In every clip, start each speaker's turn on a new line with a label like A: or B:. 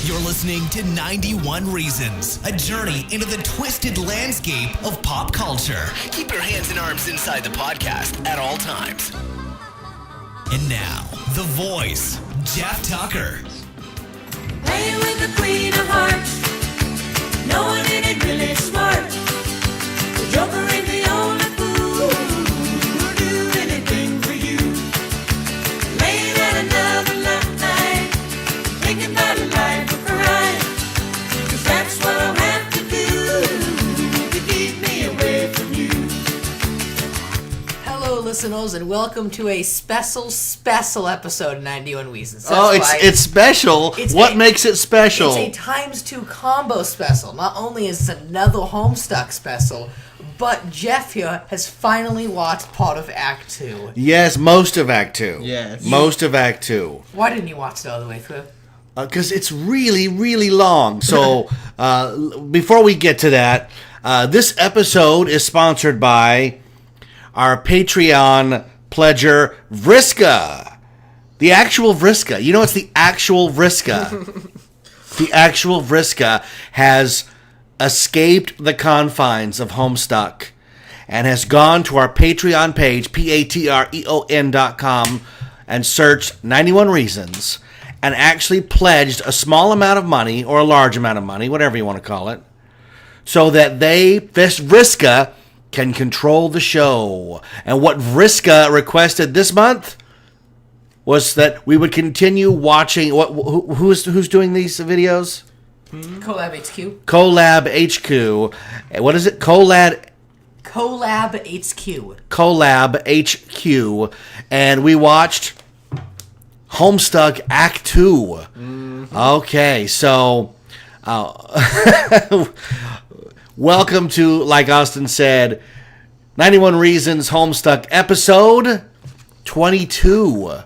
A: You're listening to 91 Reasons, a journey into the twisted landscape of pop culture. Keep your hands and arms inside the podcast at all times. And now, the voice, Jeff Tucker.
B: Playing with the queen of hearts. No one in it really smart. The joker ain't the only fool who'll do anything for you. Laying at another night, thinking about a life of crime. 'Cause that's what I'll have to do to keep me away from you.
C: Hello, listeners, and welcome to a special episode of 91 Reasons.
D: It's special. What makes it special?
C: It's a times 2 combo special. Not only is it another Homestuck special, but Jeff here has finally watched part of Act 2.
D: Yes, most of Act 2.
E: Yes.
D: Most of Act 2.
C: Why didn't you watch it all the way through?
D: Because it's really, really long. So, before we get to that, this episode is sponsored by our Patreon pledger, Vriska. The actual Vriska. You know, it's the actual Vriska. The actual Vriska has escaped the confines of Homestuck and has gone to our Patreon page, patreon.com, and searched 91 Reasons and actually pledged a small amount of money, or a large amount of money, whatever you want to call it, so that Vriska can control the show. And what Vriska requested this month was that we would continue watching. Who's doing these videos?
C: Collab HQ.
D: Collab HQ. What is it? Collab
C: HQ.
D: Collab HQ. And we watched Homestuck Act 2. Mm-hmm. Okay, so welcome to, like Austin said, 91 Reasons Homestuck episode 22.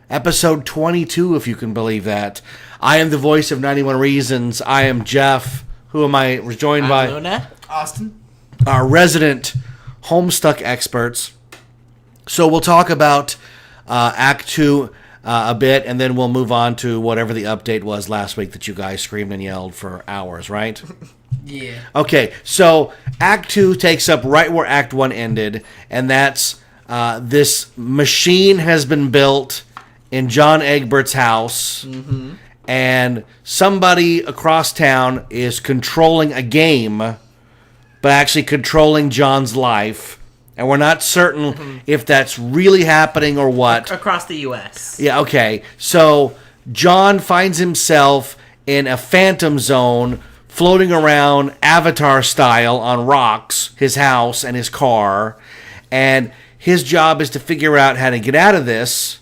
D: Episode 22, if you can believe that. I am the voice of 91 Reasons. I am Jeff. Who am I joined by?
E: Luna.
C: Austin.
D: Our resident Homestuck experts. So we'll talk about Act 2 a bit, and then we'll move on to whatever the update was last week that you guys screamed and yelled for hours, right?
C: Yeah.
D: Okay, so Act 2 takes up right where Act 1 ended, and that's this machine has been built in John Egbert's house, and somebody across town is controlling a game, but actually controlling John's life, and we're not certain if that's really happening or what.
E: Across the U.S.
D: Yeah, okay. So John finds himself in a phantom zone, floating around Avatar style on rocks, his house and his car, and his job is to figure out how to get out of this,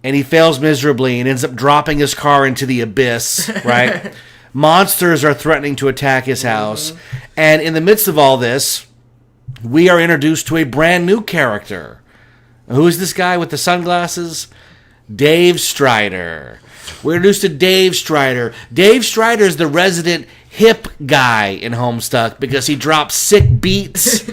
D: and he fails miserably and ends up dropping his car into the abyss, right? Monsters are threatening to attack his house, and in the midst of all this, we are introduced to a brand new character. Who is this guy with the sunglasses? Dave Strider. We're introduced to Dave Strider. Dave Strider is the resident hip guy in Homestuck because he drops sick beats.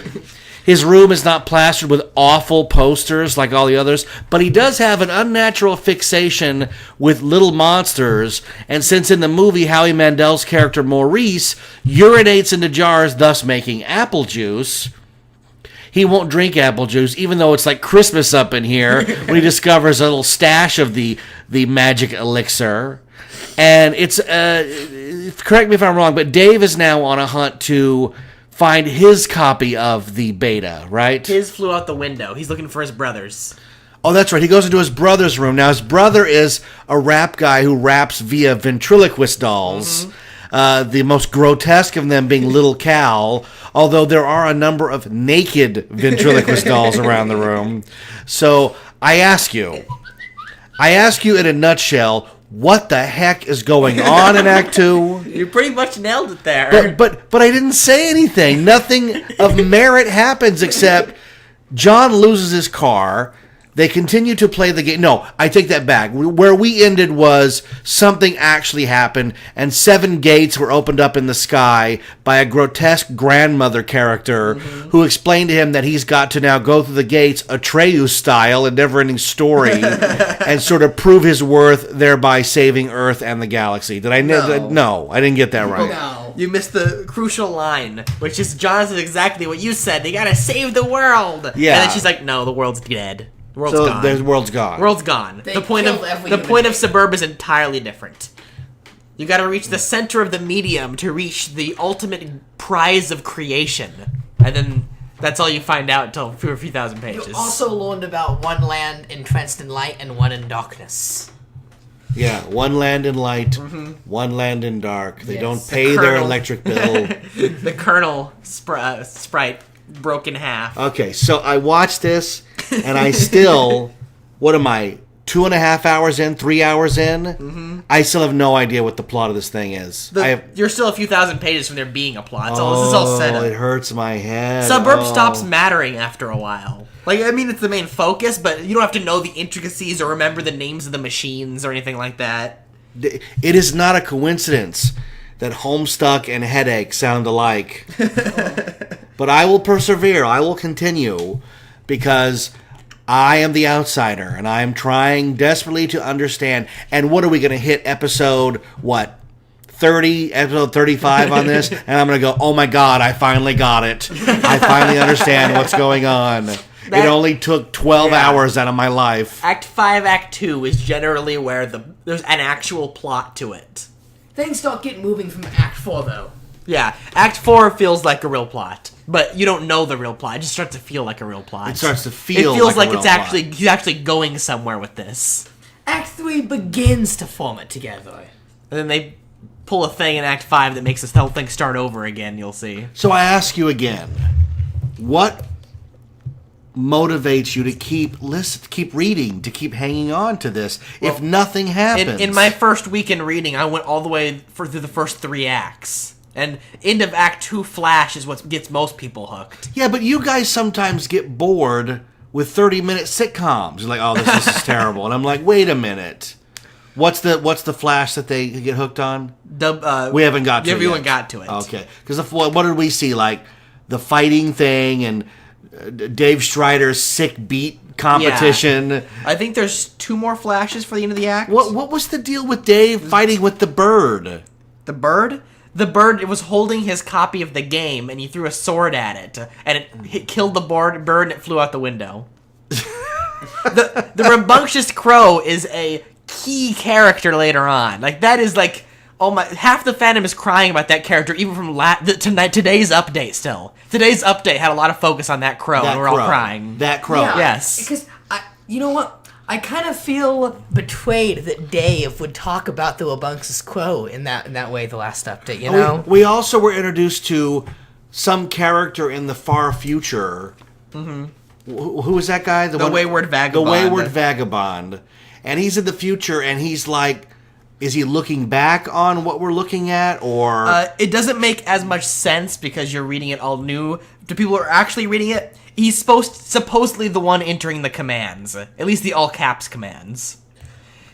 D: His room is not plastered with awful posters like all the others, but he does have an unnatural fixation with little monsters, and since in the movie Howie Mandel's character Maurice urinates into jars, thus making apple juice, he won't drink apple juice, even though it's like Christmas up in here, when he discovers a little stash of the magic elixir. And it's, correct me if I'm wrong, but Dave is now on a hunt to find his copy of the beta, right?
E: His flew out the window. He's looking for his brother's.
D: Oh, that's right. He goes into his brother's room. Now, his brother is a rap guy who raps via ventriloquist dolls. The most grotesque of them being Little Cal, although there are a number of naked ventriloquist dolls around the room. So I ask you in a nutshell, what the heck is going on in Act 2?
E: You pretty much nailed it there.
D: But I didn't say anything. Nothing of merit happens except John loses his car. They continue to play the game. No, I take that back. Where we ended was something actually happened, and 7 gates were opened up in the sky by a grotesque grandmother character who explained to him that he's got to now go through the gates Atreyu style, a never-ending story, and sort of prove his worth, thereby saving Earth and the galaxy. Did I? No, I didn't get that right.
C: No.
E: You missed the crucial line, which is John says exactly what you said. They gotta save the world.
D: Yeah.
E: And then she's like, no, the world's dead. The world's
D: So
E: gone.
D: the world's gone.
E: World's gone.
C: They
E: The point
C: killed every
E: the
C: human
E: point of
C: being.
E: Suburb is entirely different. You gotta reach the center of the medium to reach the ultimate prize of creation. And then that's all you find out until a few thousand pages.
C: You also learned about one land entrenched in light and one in darkness.
D: Yeah, one land in light, one land in dark. They
C: Yes.
D: don't
C: The
D: pay their
E: Colonel.
D: electric bill.
E: The Colonel sprite broke in half.
D: Okay, so I watched this, and I still, what am I, 2.5 hours in, 3 hours in? I still have no idea what the plot of this thing is.
E: You're still a few thousand pages from there being a plot. So this is all set up.
D: It hurts my head.
E: Suburb stops mattering after a while. Like, I mean, it's the main focus, but you don't have to know the intricacies or remember the names of the machines or anything like that.
D: It is not a coincidence that Homestuck and Headache sound alike. But I will persevere. I will continue because I am the outsider and I am trying desperately to understand. And what are we going to hit episode, 30, episode 35 on this? And I'm going to go, oh my God, I finally got it. I finally understand what's going on. It only took 12 hours out of my life.
E: Act 5, Act 2 is generally where there's an actual plot to it.
C: Things start getting moving from Act 4, though.
E: Yeah, Act 4 feels like a real plot, but you don't know the real plot. It just starts to feel like a real plot.
D: It starts to feel
E: It feels
D: like
E: like
D: a
E: it's
D: real
E: actually
D: plot.
E: he's actually going somewhere with this.
C: Act 3 begins to form it together.
E: And then they pull a thing in Act 5 that makes this whole thing start over again, you'll see.
D: So I ask you again, what motivates you to keep reading, to keep hanging on to this if nothing happens?
E: In my first week in reading, I went all the way through the first 3 acts. And end of Act 2 Flash is what gets most people hooked.
D: Yeah, but you guys sometimes get bored with 30-minute sitcoms. You're like, oh, this is terrible. And I'm like, wait a minute. What's the Flash that they get hooked on? We haven't got to it
E: Everyone
D: yet.
E: got to it.
D: Okay. Because what did we see? Like, the fighting thing and Dave Strider's sick beat competition.
E: Yeah. I think there's 2 more Flashes for the end of the act.
D: What was the deal with Dave fighting with the bird?
E: The bird? The bird, it was holding his copy of the game, and he threw a sword at it, and it killed the bird, and it flew out the window. the rambunctious crow is a key character later on. Like, that is like, oh my, half the fandom is crying about that character, even from today's update still. Today's update had a lot of focus on that crow, and we're all crying.
D: That crow.
C: Yeah,
E: Yes.
C: Because, you know what? I kind of feel betrayed that Dave would talk about the Rambunctious Crow in that way the last update, you know?
D: We also were introduced to some character in the far future. Mm-hmm. Who was that guy?
E: The Wayward Vagabond.
D: The Wayward Vagabond. And he's in the future, and he's like, is he looking back on what we're looking at, or...
E: It doesn't make as much sense because you're reading it all new. To people who are actually reading it, he's supposedly the one entering the commands. At least the all-caps commands.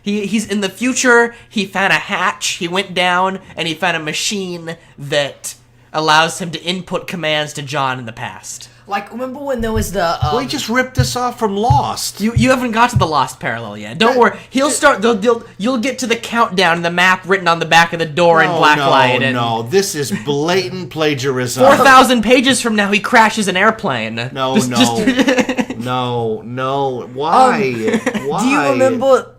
E: He's in the future, he found a hatch, he went down, and he found a machine that allows him to input commands to John in the past.
C: Like, remember when there was the...
D: Well, he just ripped this off from Lost.
E: You haven't got to the Lost parallel yet. Don't worry. He'll start. You'll get to the countdown and the map written on the back of the door in black light. And
D: No, this is blatant plagiarism.
E: 4,000 pages from now, he crashes an airplane.
D: No. No. Why? Why?
C: Do you remember...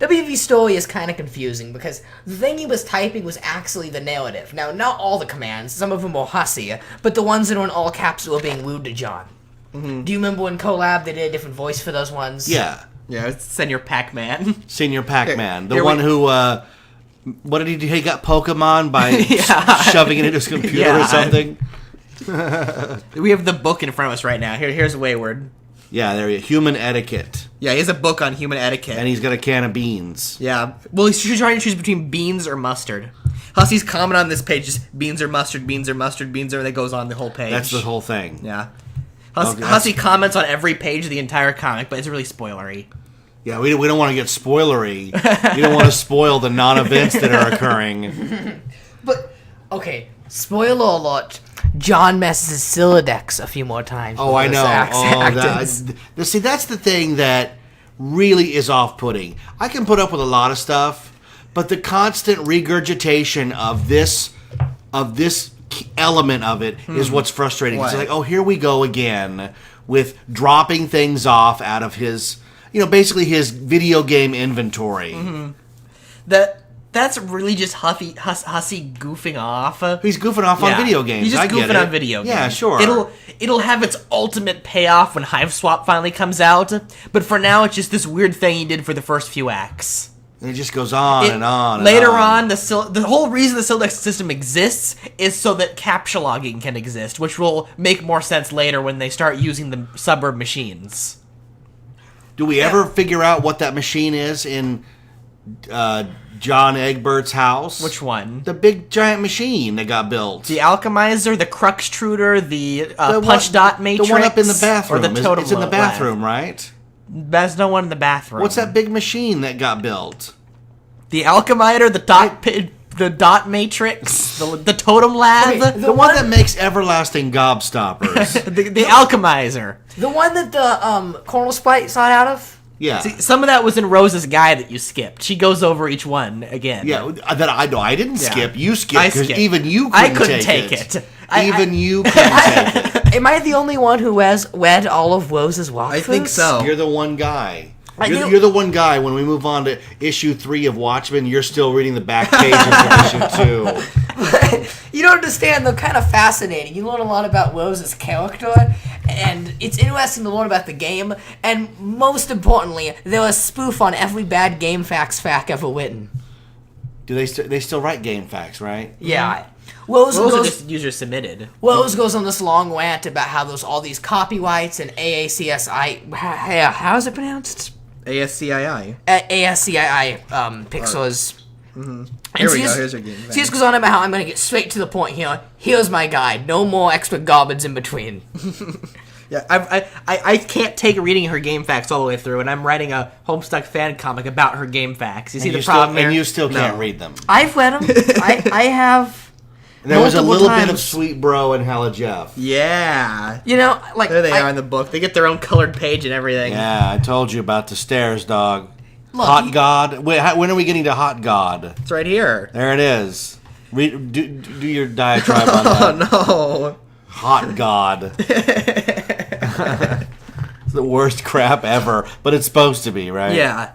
C: WV story is kind of confusing because the thing he was typing was actually the narrative. Now, not all the commands, some of them were hussy, but the ones that were in all caps were being rude to John. Mm-hmm. Do you remember when Collab they did a different voice for those ones?
D: Yeah.
E: Yeah, it's Senior Pac-Man.
D: Senior Pac-Man. The
E: Here
D: one
E: we-
D: who, what did he do? He got Pokemon by
E: Yeah.
D: shoving it into his computer
E: Yeah.
D: or something?
E: We have the book in front of us right now. Here's Wayward.
D: Yeah, there you go. Human etiquette.
E: Yeah, he has a book on human etiquette.
D: And he's got a can of beans.
E: Yeah. Well, he's trying to choose between beans or mustard. Hussy's comment on this page is beans or mustard, beans or mustard, beans or... That goes on the whole page.
D: That's the whole thing.
E: Yeah. Hussey comments on every page of the entire comic, but it's really spoilery.
D: Yeah, we don't want to get spoilery. You don't want to spoil the non-events that are occurring.
C: But, okay, spoiler alert, John messes his Silodex a few more times.
D: Oh, I know. See, that's the thing that really is off-putting. I can put up with a lot of stuff, but the constant regurgitation of this element of it is what's frustrating. It's like, oh, here we go again with dropping things off out of his, basically his video game inventory.
E: That's really just Hussey goofing off.
D: He's goofing off on video games.
E: He's just goofing on video games.
D: Yeah, sure.
E: It'll have its ultimate payoff when Hive Swap finally comes out, but for now it's just this weird thing he did for the first few acts.
D: And it just goes on and on.
E: Later on, the whole reason the Silodex system exists is so that captcha can exist, which will make more sense later when they start using the suburb machines.
D: Do we ever figure out what that machine is in John Egbert's house?
E: Which one?
D: The big giant machine that got built.
E: The Alchemizer, the Cruxtruder, the Punch Dot Matrix.
D: The one up in the bathroom.
E: Or the Totem
D: it's in the bathroom,
E: lab.
D: right?
E: There's no one in the bathroom.
D: What's that big machine that got built?
E: The Alchemizer, the Dot Matrix, the Totem Lab.
C: Okay,
D: The one that makes everlasting gobstoppers.
E: the Alchemizer.
C: The one that the Colonel Spite sought out of?
D: Yeah.
E: See, some of that was in Rose's guide that you skipped. She goes over each one again.
D: Yeah, that I know. I didn't skip. You
E: I
D: skipped because
E: skipped.
D: even you
E: I
D: couldn't
E: couldn't take it.
D: Even you couldn't take it.
C: Am I the only one who has read all of Rose's walkthroughs?
E: I think so.
D: You're the one guy.
C: I knew-
D: You're the one guy. When we move on to issue 3 of Watchmen, you're still reading the back pages of issue 2.
C: You don't understand, they're kind of fascinating. You learn a lot about Rose's character, and it's interesting to learn about the game, and most importantly, they're a spoof on every bad game facts fact ever written.
D: Do they still write game facts, right?
C: Yeah. Rose
E: Those are
C: goes,
E: just user submitted.
C: Rose goes on this long rant about how there's all these copyrights and AACSI. How is it pronounced?
E: ASCII.
C: ASCII Pixels.
E: Here we go. Here's our game.
C: She just goes on about how I'm going to get straight to the point here. Here's my guide. No more extra garbage in between.
E: Yeah, I can't take reading her game facts all the way through, and I'm writing a Homestuck fan comic about her game facts. You see the problem here?
D: And you still can't read them.
C: I've read them. I have.
D: There was a
C: multiple
D: little bit of
C: times.
D: Sweet Bro and Hella Jeff.
E: Yeah.
C: You know, like
E: There they are in the book. They get their own colored page and everything.
D: Yeah, I told you about the stairs, dog.
C: Look,
D: Hot God. Wait, when are we getting to Hot God?
E: It's right here.
D: There it is. Do your diatribe on that.
E: Oh, no.
D: Hot God. It's the worst crap ever, but it's supposed to be, right?
E: Yeah.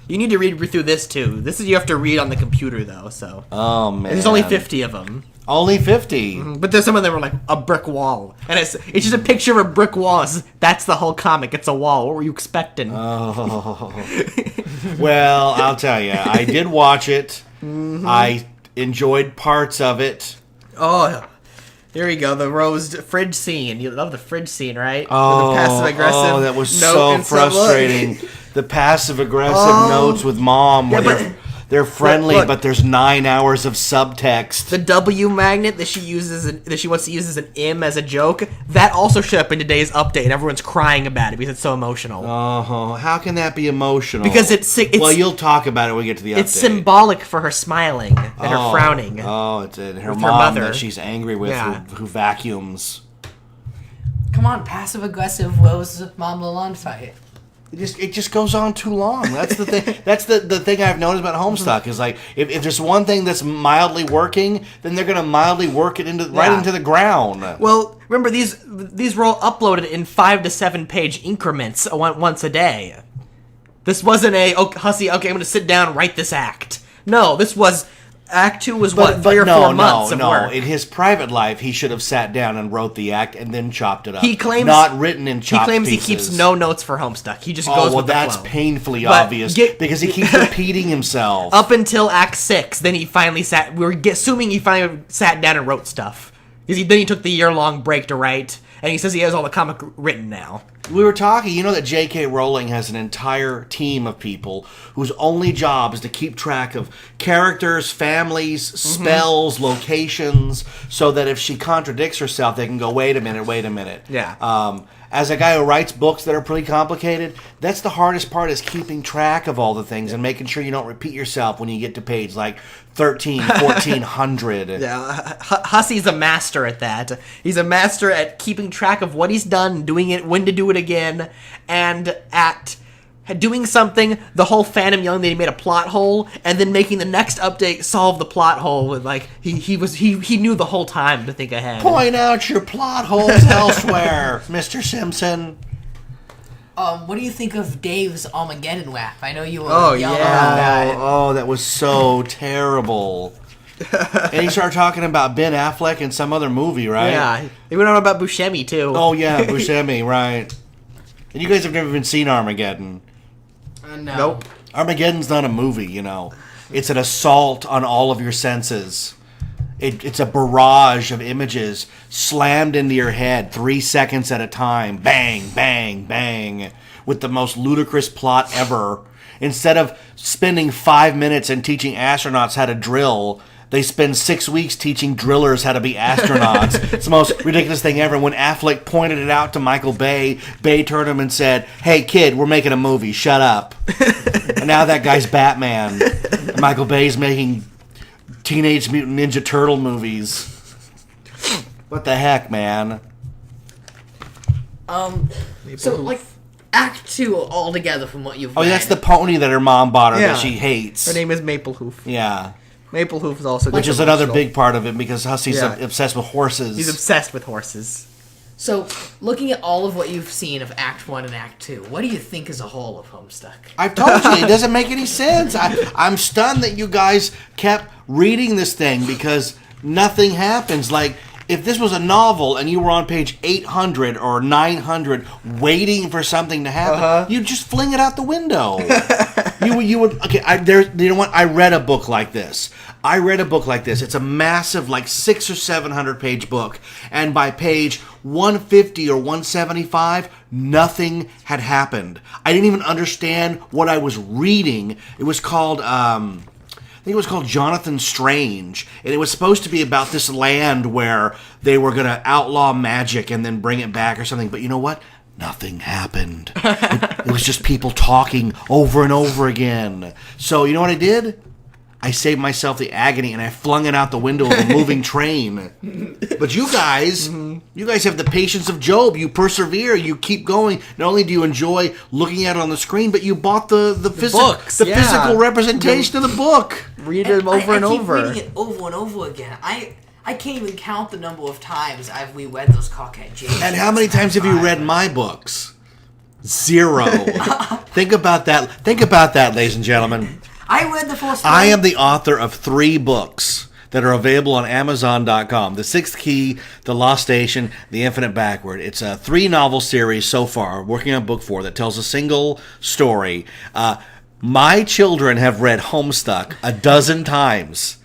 E: You need to read through this, too. This is you have to read on the computer, though, so.
D: Oh, man.
E: And there's only 50 of them.
D: Only 50.
E: But there's some of them are like a brick wall. And it's just a picture of a brick wall. That's the whole comic. It's a wall. What were you expecting?
D: Oh. Well, I'll tell you. I did watch it. I enjoyed parts of it.
E: Oh, here we go. The Rose fridge scene. You love the fridge scene, right?
D: Oh,
E: With the passive-aggressive
D: that was
E: note
D: so
E: and stuff. Look.
D: frustrating. The passive-aggressive notes with Mom where they're friendly,
E: look.
D: but there's 9 hours of subtext.
E: The W magnet that she uses, that she wants to use as an M as a joke, that also showed up in today's update. And everyone's crying about it because it's so emotional.
D: Oh, how can that be emotional?
E: Because it's
D: well, you'll talk about it when we get to the update.
E: It's symbolic for her smiling and her frowning.
D: Oh, it's her
E: With her
D: mom
E: mother.
D: that she's angry with who vacuums.
C: come on, passive aggressive Rose Mom Lalonde fight.
D: It just goes on too long. That's the thing. That's the thing I've noticed about Homestuck is like if there's one thing that's mildly working, then they're gonna mildly work it right into the ground.
E: Well, remember these were all uploaded in 5 to 7 page increments once a day. This wasn't Hussey. Okay, I'm gonna sit down and write this act. No, this was Act 2 was 3 or 4 months of work.
D: In his private life, he should have sat down and wrote the act and then chopped it up.
E: He claims
D: not written in chopped
E: He claims
D: pieces.
E: he keeps no notes for Homestuck. He just goes with the
D: that's
E: flow.
D: painfully
E: But
D: obvious because he keeps repeating himself.
E: Up until Act 6, then he finally sat. We were assuming he finally sat down and wrote stuff. Because then he took the year-long break to write, and he says he has all the comic written now.
D: We were talking, you know that J.K. Rowling has an entire team of people whose only job is to keep track of characters, families, spells, locations, so that if she contradicts herself, they can go, wait a minute.
E: Yeah.
D: As a guy who writes books that are pretty complicated, that's the hardest part, is keeping track of all the things and making sure you don't repeat yourself when you get to page like 13, 1400.
E: Yeah, Hussey's a master at that. He's a master at keeping track of what he's done, doing it, when to do it again, and at doing something, the whole Phantom yelling that he made a plot hole, and then making the next update solve the plot hole. With like he knew the whole time to think ahead.
D: Point out your plot holes elsewhere, Mr. Simpson.
C: What do you think of Dave's Armageddon rap? I know you were yelling
E: yeah.
C: about that.
D: Oh, that was so terrible. And he started talking about Ben Affleck in some other movie, right?
E: Yeah, he went on about Buscemi too.
D: Oh, yeah, Buscemi, right. And you guys have never even seen Armageddon.
C: No.
E: Nope.
D: Armageddon's not a movie, you know. It's an assault on all of your senses. It's a barrage of images slammed into your head 3 seconds at a time. Bang, bang, bang. With the most ludicrous plot ever. Instead of spending 5 minutes and teaching astronauts how to drill, they spend 6 weeks teaching drillers how to be astronauts. It's the most ridiculous thing ever. When Affleck pointed it out to Michael Bay, Bay turned to him and said, "Hey, kid, we're making a movie. Shut up." And now that guy's Batman. And Michael Bay's making Teenage Mutant Ninja Turtle movies. What the heck, man?
C: So, like, Act 2 altogether from what you've
D: Oh,
C: read.
D: that's the pony that her mom bought her
E: Yeah.
D: that she hates.
E: Her name is Maple Hoof.
D: Yeah.
E: Maple Hoof is also
D: Which is another big part of it because Hussey's
E: Yeah.
D: obsessed with horses.
E: He's obsessed with horses.
C: So, looking at all of what you've seen of Act 1 and Act 2, what do you think as a whole of Homestuck?
D: I've told you, it doesn't make any sense. I'm stunned that you guys kept reading this thing because nothing happens. Like, if this was a novel and you were on page 800 or 900 waiting for something to happen, you'd just fling it out the window. you would, okay, you know what? I read a book like this. It's a massive, like 600 or 700 page book. And by page 150 or 175, nothing had happened. I didn't even understand what I was reading. It was called, I think it was called Jonathan Strange, and it was supposed to be about this land where they were going to outlaw magic and then bring it back or something. But you know what? Nothing happened. It was just people talking over and over again. So you know what I did? I saved myself the agony and I flung it out the window of a moving train. But you guys have the patience of Job. You persevere. You keep going. Not only do you enjoy looking at it on the screen, but you bought the
E: books, yeah.
D: physical representation of the book.
E: Read them over and
C: I keep
E: over.
C: reading it over and over again. I can't even count the number of times I've reread those Cockhead James.
D: And how many times have you read my books? 0. Think about that. Think about that, ladies and gentlemen.
C: I read the first one.
D: I am the author of 3 books that are available on Amazon.com. The Sixth Key, The Lost Station, The Infinite Backward. It's a 3-novel series so far, working on book 4, that tells a single story. My children have read Homestuck 12 times,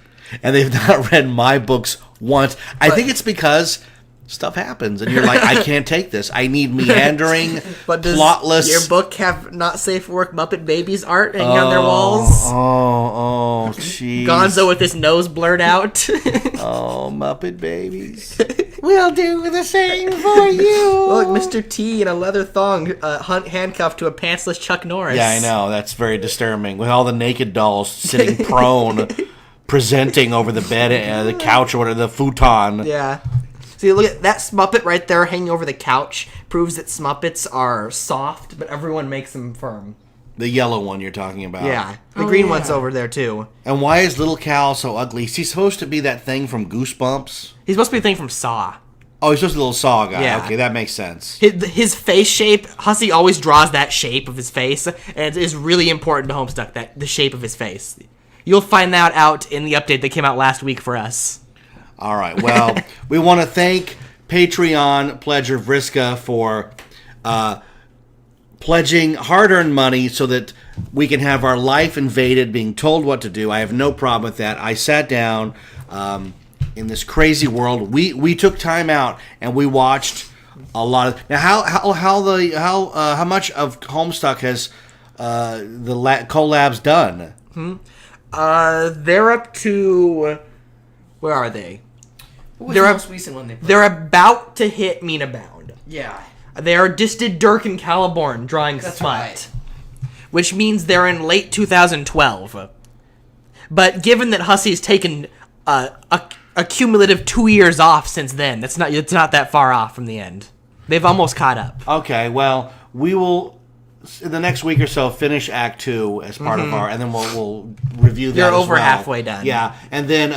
D: and they've not read my books once. I think it's because stuff happens, and you're like, I can't take this. I need meandering,
E: But does
D: plotless...
E: your book have not safe for work Muppet Babies art hanging on their walls?
D: Oh, jeez.
E: Gonzo with his nose blurred out.
D: Oh, Muppet Babies. We'll do the same for you.
E: Look, Mr. T in a leather thong, handcuffed to a pantsless Chuck Norris.
D: Yeah, I know. That's very disturbing. With all the naked dolls sitting prone, presenting over the bed, the couch, or whatever, the futon.
E: Yeah. See, look at that Smuppet right there hanging over the couch. Proves that Smuppets are soft, but everyone makes them firm.
D: The yellow one you're talking about.
E: Yeah. The green one's over there, too.
D: And why is Little Cal so ugly? Is he supposed to be that thing from Goosebumps?
E: He's supposed to be a thing from Saw.
D: Oh, he's supposed to be a little Saw guy.
E: Yeah.
D: Okay, that makes sense.
E: His face shape, Hussey always draws that shape of his face, and it is really important to Homestuck, that the shape of his face. You'll find that out in the update that came out last week for us.
D: All right. Well, we want to thank Patreon pledger Vriska for pledging hard-earned money so that we can have our life invaded, being told what to do. I have no problem with that. I sat down in this crazy world. We took time out and we watched A lot of now. How much of Homestuck has the collabs done?
E: They're up to, where are they?
C: What was
E: They're
C: the
E: up-
C: most recent one they put?
E: They're about to hit Mina Bound.
C: Yeah.
E: They are just did Dirk and Caliborn drawing
C: That's
E: smut,
C: right.
E: which means they're in late 2012. But given that Hussey's taken a cumulative 2 years off since then, it's not that far off from the end. They've almost caught up.
D: Okay, well, we will in the next week or so finish Act 2 as part of our, and then we'll review that.
E: You're
D: as
E: over
D: well.
E: halfway done.
D: Yeah, and then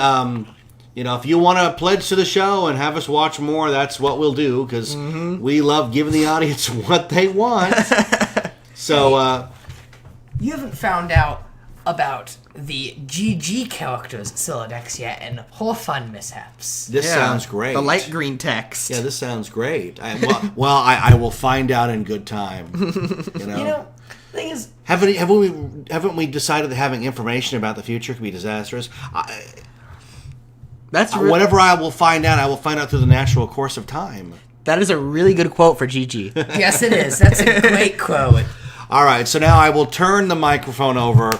D: if you want to pledge to the show and have us watch more, that's what we'll do because we love giving the audience what they want. So
C: You haven't found out about the GG characters Silodex yet and Horfun mishaps.
D: this sounds great.
E: The light green text.
D: Yeah, this sounds great. I will find out in good time.
C: You know, the thing is,
D: Haven't we decided that having information about the future can be disastrous?
E: That's
D: Whatever I will find out through the natural course of time.
E: That is a really good quote for Gigi.
C: yes, it is. That's a great quote.
D: All right, so now I will turn the microphone over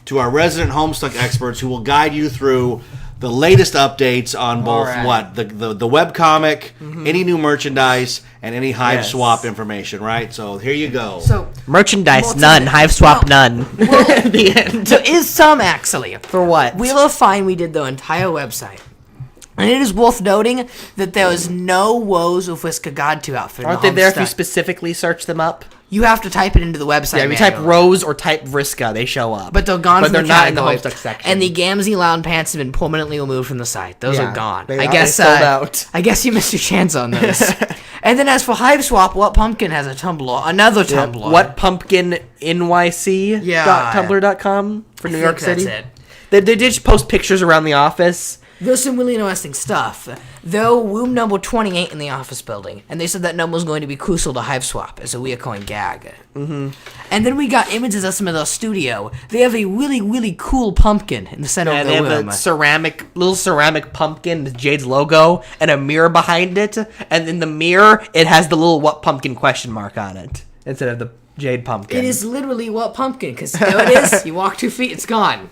D: to our resident Homestuck experts who will guide you through the latest updates on both
C: right.
D: the webcomic, any new merchandise, and any Hive
E: Yes.
D: Swap information, right? So here you go.
C: So,
E: Merchandise,
C: Well,
E: none. Hive swap,
C: well,
E: none. At the end.
C: there is some actually.
E: For what?
C: We will find we did the entire website. And it is worth noting that there is no Woes of Whisker God 2 outfit. in
E: Aren't
C: the
E: they there if you
C: Homestuck.
E: specifically search them up?
C: You have to type it into the website.
E: Yeah, if you type
C: manually.
E: Rose or type Vriska, they show up.
C: But they're gone
E: But
C: from
E: they're
C: the
E: not in the
C: category.
E: Homestuck section.
C: And the Gamzee Lounge pants have been permanently removed from the site. Those
E: Yeah,
C: are gone.
E: they
C: I
E: are.
C: guess
E: They sold out.
C: I guess you missed your chance on those. And then as for Hive Swap, What Pumpkin has a Tumblr, another Tumblr.
E: What Pumpkin NYC
C: Yeah.
E: Tumblr.com for New
C: think
E: York
C: that's
E: City.
C: it.
E: They did just post pictures around the office.
C: There's some really interesting stuff. Though room number 28 in the office building, and they said that number was going to be crucial to Hive Swap as a reoccurring gag. Mm-hmm. And then we got images of some of the studio. They have a really, really cool pumpkin in the center
E: And
C: of
E: they
C: the
E: have
C: room.
E: a little ceramic pumpkin with Jade's logo and a mirror behind it. And in the mirror, it has the little What Pumpkin question mark on it instead of the Jade pumpkin.
C: It is literally What Pumpkin, because there it is. You walk 2 feet, it's gone.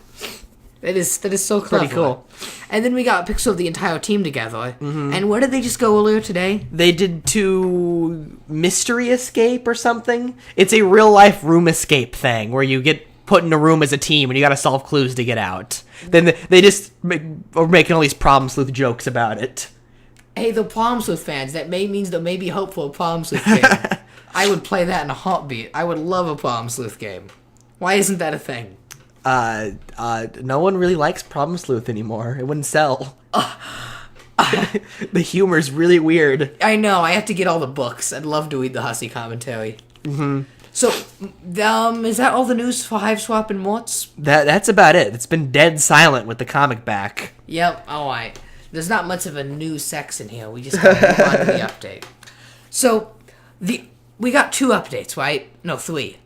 C: That is so clever.
E: Pretty cool.
C: And then we got a picture of the entire team together. Mm-hmm. And where did they just go earlier today?
E: They did to Mystery Escape or something. It's a real life room escape thing where you get put in a room as a team and you got to solve clues to get out. Then they just are making all these problem sleuth jokes about it.
C: Hey, the Problem Sleuth fans, that means there may be hope for a Problem Sleuth game. I would play that in a heartbeat. I would love a Problem Sleuth game. Why isn't that a thing?
E: No one really likes Problem Sleuth anymore. It wouldn't sell. The humor's really weird.
C: I know, I have to get all the books. I'd love to read the Hussey commentary. Mm-hmm. So, is that all the news for Hive Swap and Morts?
E: That's about it. It's been dead silent with the comic back.
C: Yep, alright. There's not much of a new sex in here. We just gotta move on to the update. So, we got 2 updates, right? No, 3.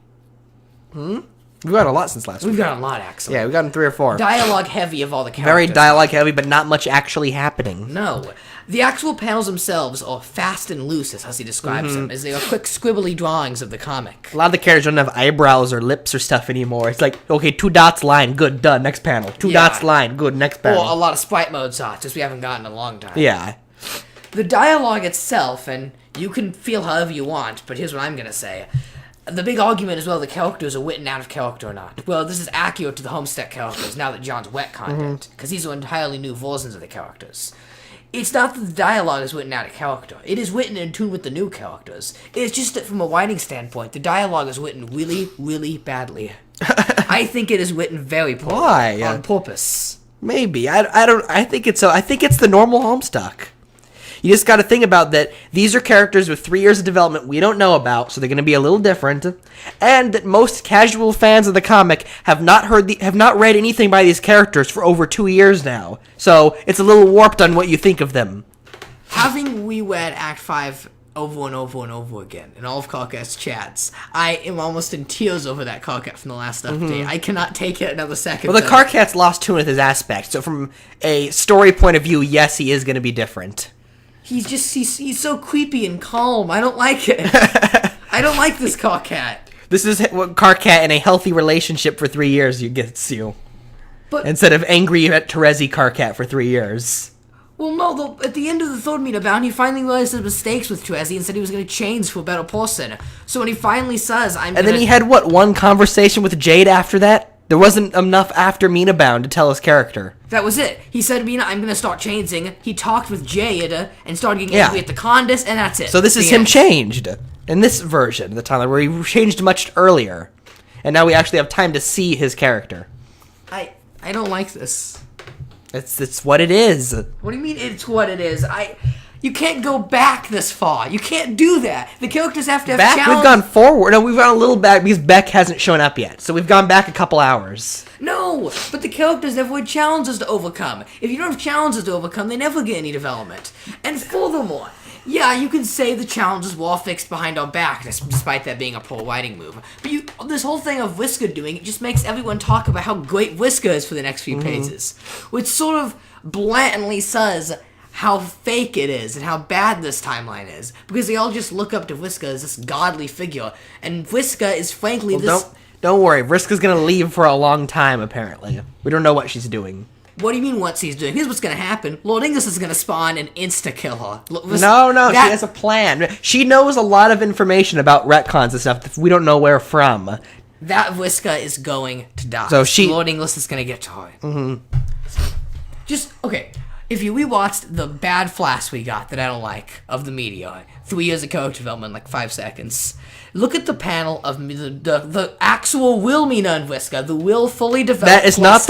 E: We've got a lot since last
C: We've
E: week.
C: got a lot, actually.
E: Yeah, we've gotten 3 or 4.
C: Dialogue heavy of all the characters.
E: Very dialogue heavy, but not much actually happening.
C: No. The actual panels themselves are fast and loose, as Hussey describes them, as they are quick, scribbly drawings of the comic.
E: A lot of the characters don't have eyebrows or lips or stuff anymore. It's like, okay, 2 dots line, good, done, next panel. 2
C: Yeah.
E: dots line, good, next
C: Or
E: panel.
C: a lot of sprite mode shots, as we haven't gotten in a long time.
E: Yeah.
C: The dialogue itself, and you can feel however you want, but here's what I'm gonna say. The big argument is whether the characters are written out of character or not. Well, this is accurate to the Homestuck characters now that John's wet content, because these are entirely new versions of the characters. It's not that the dialogue is written out of character. It is written in tune with the new characters. It's just that from a writing standpoint, the dialogue is written really, really badly. I think it is written very poorly.
E: Why?
C: On purpose.
E: Maybe. I think it's the normal Homestuck. You just got to think about that. These are characters with 3 years of development we don't know about, so they're going to be a little different, and that most casual fans of the comic have not read anything by these characters for over 2 years now. So it's a little warped on what you think of them.
C: Having reread Act 5 over and over and over again in all of Carcat's chats, I am almost in tears over that Carcat from the last update. I cannot take it another second.
E: Well, the Carcat's lost tune with his aspect, so from a story point of view, yes, he is going to be different.
C: he's so creepy and calm. I don't like it. I don't like this car cat.
E: This is what car cat in a healthy relationship for 3 years gets you.
C: But
E: Instead of angry at Terezi car cat for 3 years.
C: well, no. At the end of the third meter bound, he finally realized his mistakes with Trezzy and said he was going to change for a better person. So when he finally says,
E: And then he had, one conversation with Jade after that? There wasn't enough after Mina Bound to tell his character.
C: That was it. He said, Mina, I'm going to start changing. He talked with Jade and started getting angry at the Condis, and that's it.
E: So this is
C: The
E: him
C: end.
E: changed in this version of the timeline, where he changed much earlier. And now we actually have time to see his character.
C: I don't like this.
E: It's what it is.
C: What do you mean it's what it is? You can't go back this far. You can't do that. The characters have to have
E: Back?
C: challenge.
E: We've gone forward. No, we've gone a little back because Beck hasn't shown up yet. So we've gone back a couple hours.
C: No, but the characters have had challenges to overcome. If you don't have challenges to overcome, they never get any development. And furthermore, yeah, you can say the challenges were all fixed behind our back, despite that being a poor writing move. But this whole thing of Whisker doing it just makes everyone talk about how great Whisker is for the next few pages, which sort of blatantly says how fake it is and how bad this timeline is, because they all just look up to Whisker as this godly figure, and Whisker is frankly this.
E: Don't worry. Vriska's gonna leave for a long time. Apparently, we don't know what she's doing.
C: What do you mean what's he's doing? Here's what's gonna happen. Lord Ingus is gonna spawn and insta-kill her.
E: No, she has a plan. She knows a lot of information about retcons and stuff that we don't know where from.
C: That Whisker is going to die.
E: So
C: Lord Inglis is gonna get to her. Just, okay, if you rewatched the bad flash we got that I don't like of the meteor, 3 years of character development, like 5 seconds, look at the panel of the actual real Mina and Whisker, the real fully developed.
E: That is not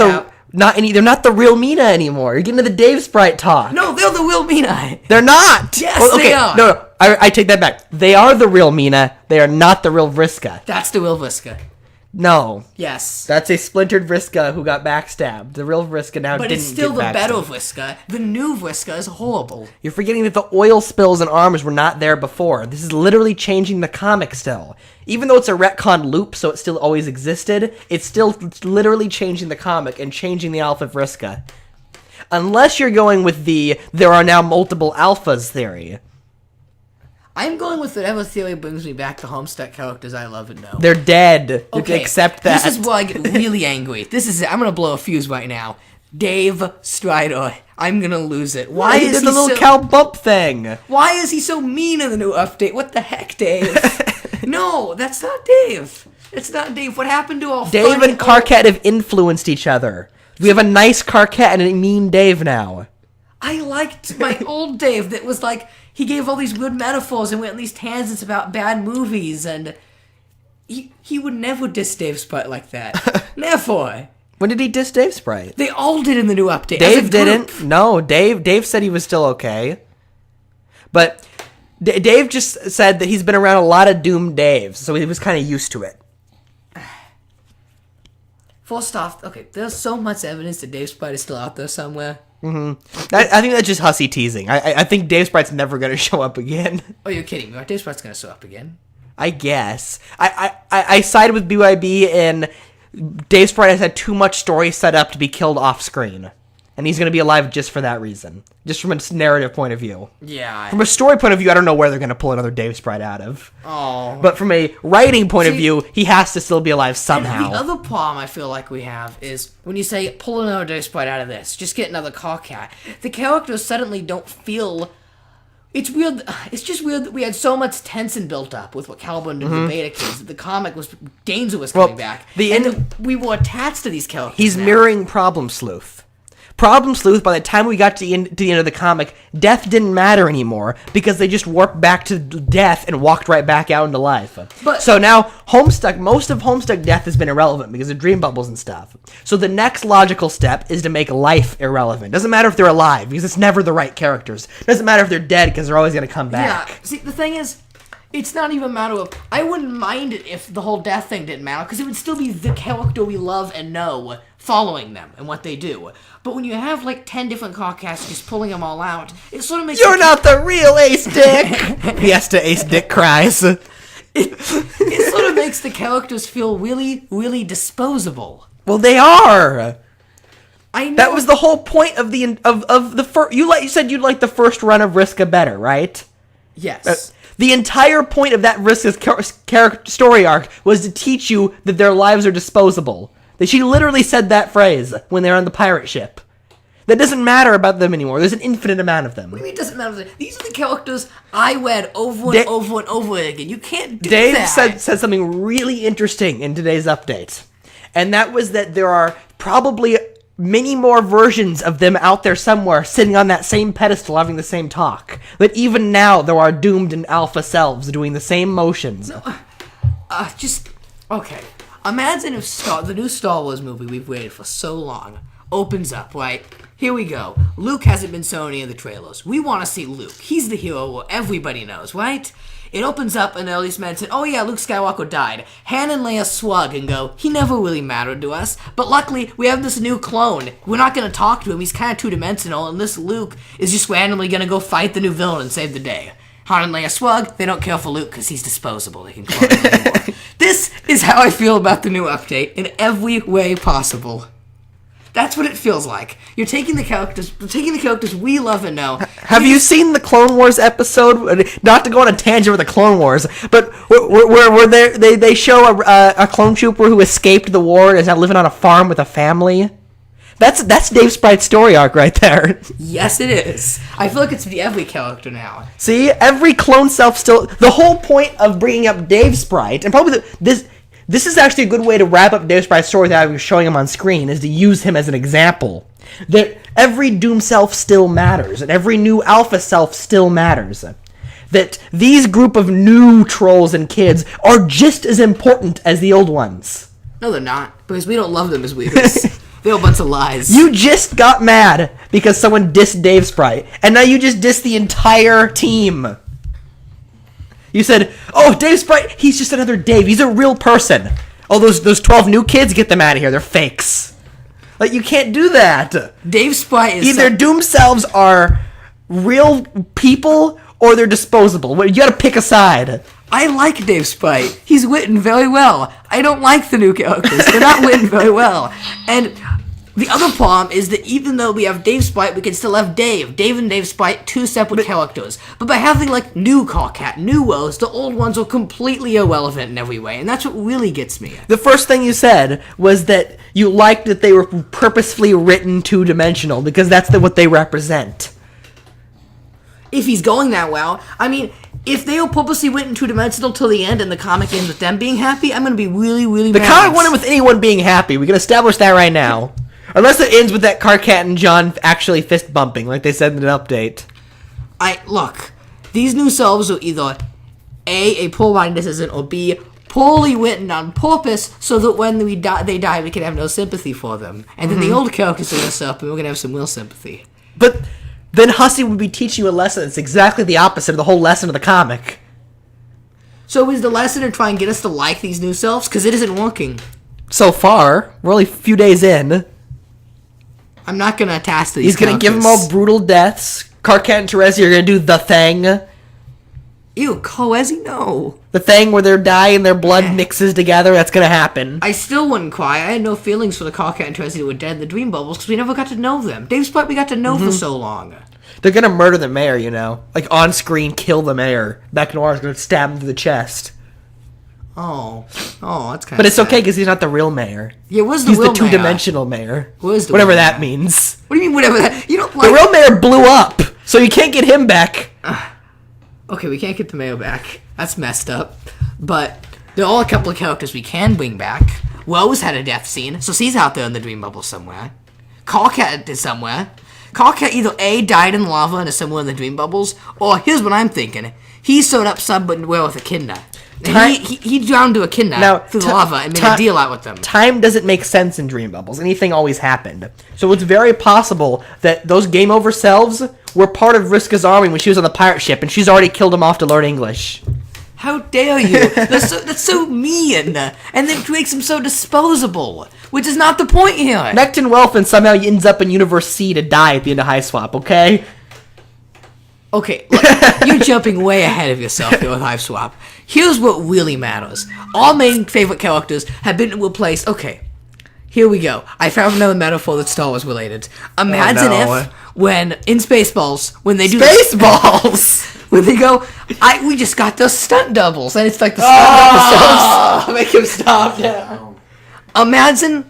E: they're not the real Mina anymore. You're getting to the Dave Sprite talk.
C: No, they're the real Mina.
E: They're not.
C: Yes, they are.
E: No, I take that back. They are the real Mina. They are not the real Vriska.
C: That's the real Whisker.
E: No.
C: Yes.
E: That's a splintered Vriska who got backstabbed. The real Vriska now
C: But
E: didn't
C: it's still the
E: get
C: better
E: backstabbed.
C: Whisker. The new Whisker is horrible.
E: You're forgetting that the oil spills and arms were not there before. This is literally changing the comic still. Even though it's a retcon loop, so it still always existed, it's still literally changing the comic and changing the Alpha Vriska. Unless you're going with the there are now multiple alphas theory.
C: I'm going with whatever theory brings me back to Homestuck characters I love and know.
E: They're dead.
C: Okay,
E: Accept that.
C: This is where I get really angry. This is it. I'm gonna blow a fuse right now. Dave Strider. I'm gonna lose it. Why
E: he
C: is
E: did
C: he
E: the little
C: so?
E: cow bump thing?
C: Why is he so mean in the new update? What the heck, Dave? No, that's not Dave. It's not Dave. What happened to all
E: Dave
C: funny
E: and Carcat have influenced each other. We have a nice Carcat and a mean Dave now.
C: I liked my old Dave that was like, he gave all these good metaphors and went on these tangents about bad movies, and he would never diss Dave Sprite like that. Never.
E: When did he diss Dave Sprite?
C: They all did in the new update. as a
E: Dave
C: group.
E: didn't. No, Dave said he was still okay. But Dave just said that he's been around a lot of doomed Daves, so he was kind of used to it.
C: First off, okay, there's so much evidence that Dave Sprite is still out there somewhere.
E: I think that's just hussy teasing. I think Dave Sprite's never going to show up again.
C: Oh, you're kidding me. Right? Dave Sprite's gonna show up again.
E: I guess. I side with BYB, and Dave Sprite has had too much story set up to be killed off screen. And he's going to be alive just for that reason. Just from a narrative point of view.
C: Yeah.
E: From a story point of view, I don't know where they're going to pull another Dave Sprite out of.
C: Oh.
E: But from a writing point of
C: See-
E: view, he has to still be alive
C: And
E: somehow.
C: the other problem I feel like we have is when you say, pull another Dave Sprite out of this, just get another Carcat, the characters suddenly don't feel... It's weird. It's just weird that we had so much tension built up with what Caliban did in the Beta Kids. That the comic was... Danger was coming back. And that we were attached to these characters.
E: He's
C: now.
E: mirroring Problem Sleuth. Problem Sleuth, by the time we got to the end of the comic, death didn't matter anymore because they just warped back to death and walked right back out into life.
C: But-
E: so now, Homestuck, most of Homestuck death has been irrelevant because of dream bubbles and stuff. So the next logical step is to make life irrelevant. Doesn't matter if they're alive because it's never the right characters. Doesn't matter if they're dead because they're always going to come back.
C: Yeah, see, the thing is, it's not even a matter of... I wouldn't mind it if the whole death thing didn't matter, because it would still be the character we love and know following them and what they do. But when you have, like, 10 different Carcats just pulling them all out, it sort of makes...
E: You're not the real Ace Dick! Yes, to Ace Dick cries.
C: It sort of makes the characters feel really, really disposable.
E: Well, they are!
C: I know.
E: That was the whole point of the first. You said you'd like the first run of Riska better, right?
C: Yes.
E: The entire point of that Riska's story arc was to teach you that their lives are disposable. That she literally said that phrase when they're on the pirate ship. That doesn't matter about them anymore. There's an infinite amount of them.
C: What do you mean it doesn't matter? These are the characters I read over and over and over again. You can't do
E: Dave
C: that.
E: said something really interesting in today's update. And that was that there are probably many more versions of them out there somewhere sitting on that same pedestal having the same talk. That even now there are doomed and alpha selves doing the same motions.
C: Okay. Imagine if the new Star Wars movie we've waited for so long opens up, right? Here we go. Luke hasn't been shown any of the trailers. We want to see Luke. He's the hero everybody knows, right? It opens up and all these men say, oh yeah, Luke Skywalker died. Han and Leia shrug and go, he never really mattered to us. But luckily, we have this new clone. We're not going to talk to him. He's kind of two-dimensional. And this Luke is just randomly going to go fight the new villain and save the day. Han and Leia shrug. They don't care for Luke because he's disposable. They can clone him anymore. This is how I feel about the new update in every way possible. That's what it feels like. You're taking the characters we love and know.
E: Have you seen the Clone Wars episode? Not to go on a tangent with the Clone Wars, but where they show a clone trooper who escaped the war and is now living on a farm with a family. That's Dave Sprite's story arc right there.
C: Yes, it is. I feel like it's every character now.
E: See, every clone self still. The whole point of bringing up Dave Sprite, and probably this is actually a good way to wrap up Dave Sprite's story without showing him on screen, is to use him as an example. That every Doom self still matters, and every new Alpha self still matters. That these group of new trolls and kids are just as important as the old ones.
C: No, they're not, because we don't love them as weirdos. They're a bunch of lies.
E: You just got mad because someone dissed Dave Sprite, and now you just dissed the entire team. You said, oh, Dave Sprite, he's just another Dave. He's a real person. Oh, those 12 new kids, get them out of here. They're fakes. Like, you can't do that.
C: Dave Sprite is...
E: Either Doom selves are real people or they're disposable. You gotta pick a side.
C: I like Dave Sprite. He's written very well. I don't like the new characters. They're not written very well. And the other problem is that even though we have Dave Sprite, we can still have Dave. Dave and Dave Sprite, two separate characters. But by having, like, new Carcat, new Rose, the old ones are completely irrelevant in every way. And that's what really gets me.
E: The first thing you said was that you liked that they were purposefully written two-dimensional, because that's what they represent.
C: If he's going that well, I mean... If they purposely went in two-dimensional till the end and the comic ends with them being happy, I'm going to be really, really mad.
E: The comic went in with anyone being happy. We can establish that right now. Unless it ends with that Carcat and John actually fist bumping, like they said in an update.
C: Look, these new selves are either A, poor writing decision, or B, poorly written on purpose so that when they die, we can have no sympathy for them. And then the old characters are going to suck, and we're going to have some real sympathy.
E: But... then Hussey would be teaching you a lesson that's exactly the opposite of the whole lesson of the comic.
C: So is the lesson to try and get us to like these new selves? Because it isn't working.
E: So far. We're only a few days in.
C: I'm not going to attach to these
E: He's going to give them all brutal deaths. Carcat and Terezi are going to do the thing.
C: Ew, Koezi, no.
E: The thing where they die and their blood mixes together, that's going to happen.
C: I still wouldn't cry. I had no feelings for the Carcat and Terezi who were dead in the Dream Bubbles because we never got to know them. Dave Sprite we got to know for so long.
E: They're going to murder the mayor, you know. Like, on screen, kill the mayor. Beck Noir's going to stab him through the chest.
C: Oh, that's kind of
E: But it's okay because he's not the real mayor.
C: Yeah, where's the
E: He's
C: real
E: the two-dimensional mayor.
C: Where's the
E: whatever
C: real
E: that
C: mayor?
E: means.
C: What do you mean whatever that... You don't like...
E: The real mayor blew up, so you can't get him back.
C: Okay, we can't get the mayor back. That's messed up. But there are a couple of characters we can bring back. Rose had a death scene, so she's out there in the Dream Bubble somewhere. Carcat is somewhere. Carcat either A, died in lava and is somewhere in the Dream Bubbles, or here's what I'm thinking. He sewed up somebody with Echidna. And he drowned to Echidna through the lava and made a deal out with them.
E: Time doesn't make sense in Dream Bubbles. Anything always happened. So it's very possible that those game over selves were part of Riska's army when she was on the pirate ship, and she's already killed them off to learn English.
C: How dare you? That's so mean. And then makes him so disposable, which is not the point here.
E: Necton Welfin somehow ends up in Universe C to die at the end of High Swap, okay?
C: Okay, look, you're jumping way ahead of yourself here with Hive Swap. Here's what really matters. All main favorite characters have been replaced. Okay, Here we go. I found another metaphor that's Star Wars related. Imagine if, when in Spaceballs, when they do
E: Spaceballs!
C: when they go, we just got those stunt doubles, and it's like the stunt double selves.
E: Make him stop now.
C: Imagine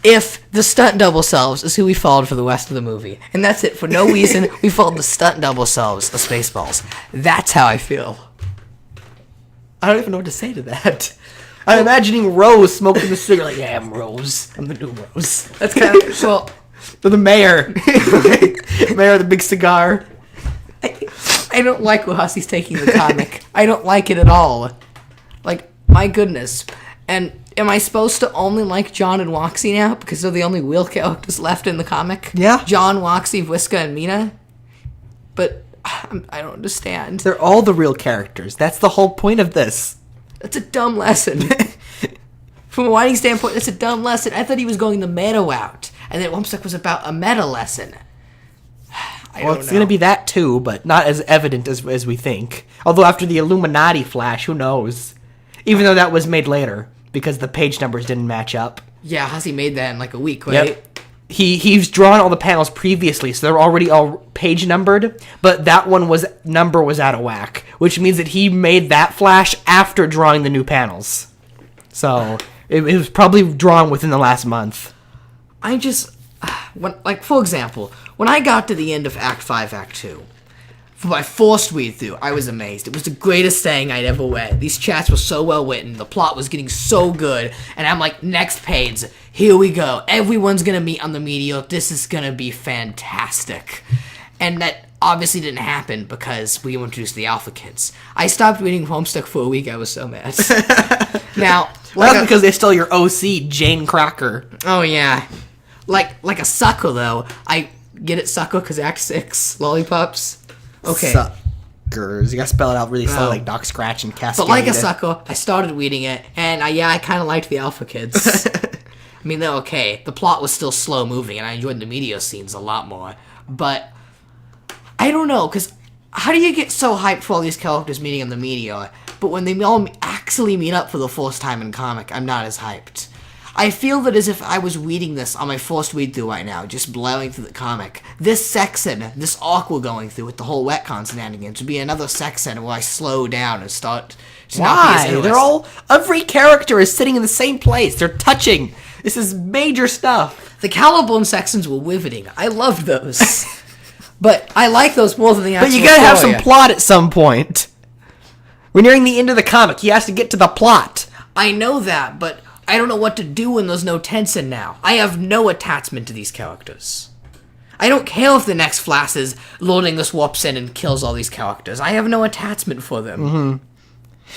C: if the stunt double selves is who we followed for the rest of the movie, and that's it. For no reason, we followed the stunt double selves of Spaceballs. That's how I feel.
E: I don't even know what to say to that. I'm imagining Rose smoking the cigarette. Like, yeah, I'm Rose. I'm the new Rose.
C: That's kind of well.
E: The mayor. Mayor with the big cigar.
C: I don't like where Hussey's taking the comic. I don't like it at all. Like, my goodness. And am I supposed to only like John and Waxy now because they're the only real characters left in the comic?
E: Yeah.
C: John, Waxy, Whiska, and Mina. But I don't understand.
E: They're all the real characters. That's the whole point of this.
C: That's a dumb lesson. From a writing standpoint, that's a dumb lesson. I thought he was going the meta route, and that Homestuck was about a meta lesson.
E: Well, it's going to be that too, but not as evident as we think. Although after the Illuminati flash, who knows? Even though that was made later, because the page numbers didn't match up.
C: Yeah, Hussey made that in like a week, right?
E: Yep. He's drawn all the panels previously, so they're already all page numbered, but that one number was out of whack, which means that he made that flash after drawing the new panels. So it was probably drawn within the last month.
C: I just, for example, when I got to the end of Act 5, Act 2, for my forced read through, I was amazed. It was the greatest thing I'd ever read. These chats were so well written, the plot was getting so good, and I'm like, next page, here we go. Everyone's gonna meet on the meteor. This is gonna be fantastic. And that obviously didn't happen because we introduced the Alpha Kids. I stopped reading Homestuck for a week. I was so mad. Now,
E: Well, that's because they stole your OC, Jane Crocker.
C: Oh yeah, like a sucker though. I get it, sucker, because Act 6 lollipops. Okay.
E: Suckers. You gotta spell it out really slow,
C: Oh.
E: like Doc Scratch and Cascade.
C: But like a sucker, I started reading it, and I kind of liked the Alpha Kids. I mean, they're okay. The plot was still slow moving, and I enjoyed the meteor scenes a lot more. But I don't know, because how do you get so hyped for all these characters meeting on the meteor, but when they all actually meet up for the first time in comic, I'm not as hyped? I feel that as if I was reading this on my first read through right now, just blowing through the comic. This section, this arc we're going through with the whole retcon shenanigans, would be another section where I slow down and start to not be as
E: Why?
C: interested.
E: Every character is sitting in the same place. They're touching. This is major stuff.
C: The Caliburn sections were riveting. I loved those. But I like those more than the actual
E: But you gotta have
C: story.
E: some plot at some point. We're nearing the end of the comic. He has to get to the plot.
C: I know that, but I don't know what to do when there's no Tensen now. I have no attachment to these characters. I don't care if the next Flash is loading this warps in and kills all these characters. I have no attachment for them.
E: Mm-hmm.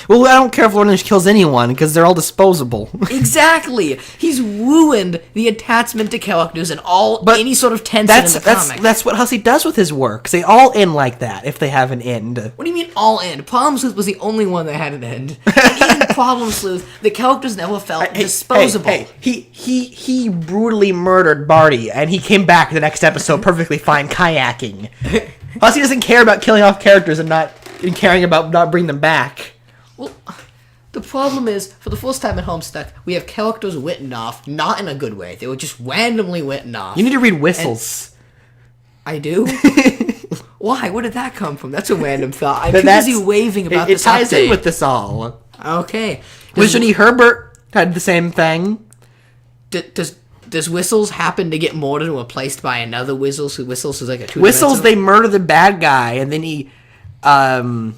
E: Well, I don't care if Lornish kills anyone, because they're all disposable.
C: Exactly. He's ruined the attachment to characters and any sort of tension in the comic.
E: That's what Hussey does with his work. They all end like that, if they have an end.
C: What do you mean all end? Problem Sleuth was the only one that had an end. And even Problem Sleuth, the characters never felt disposable.
E: Hey, he brutally murdered Barty, and he came back the next episode perfectly fine kayaking. Hussey doesn't care about killing off characters and caring about not bringing them back.
C: Well, the problem is, for the first time at Homestuck, we have characters written off, not in a good way. They were just randomly written off.
E: You need to read Whistles.
C: I do? Why? Where did that come from? That's a random thought. I'm too busy waving about
E: it
C: this
E: ties
C: update.
E: in with this all.
C: Okay.
E: Wizard E. Herbert had the same thing.
C: Does Whistles happen to get murdered and replaced by another Whistles? Who Whistles is like a two-dimensional?
E: Whistles, they murder the bad guy, and then he...
C: Spoiler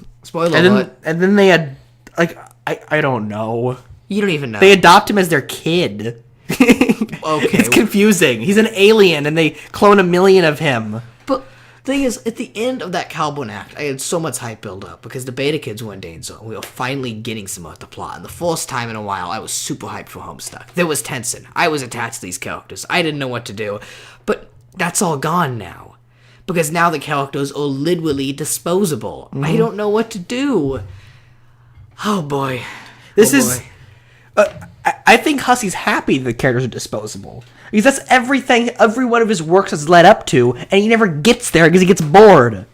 C: alert.
E: And then they had... Like, I don't know.
C: You don't even know.
E: They adopt him as their kid.
C: Okay.
E: It's confusing. He's an alien, and they clone 1 million of him.
C: But the thing is, at the end of that Caliburn act, I had so much hype build up because the Beta Kids were in danger. We were finally getting some of the plot. And the first time in a while, I was super hyped for Homestuck. There was tension. I was attached to these characters. I didn't know what to do. But that's all gone now. Because now the characters are literally disposable.
E: Mm-hmm.
C: I don't know what to do. Oh boy.
E: This
C: Oh,
E: is...
C: boy.
E: I think Hussey's happy the characters are disposable. Because that's everything every one of his works has led up to, and he never gets there because he gets bored.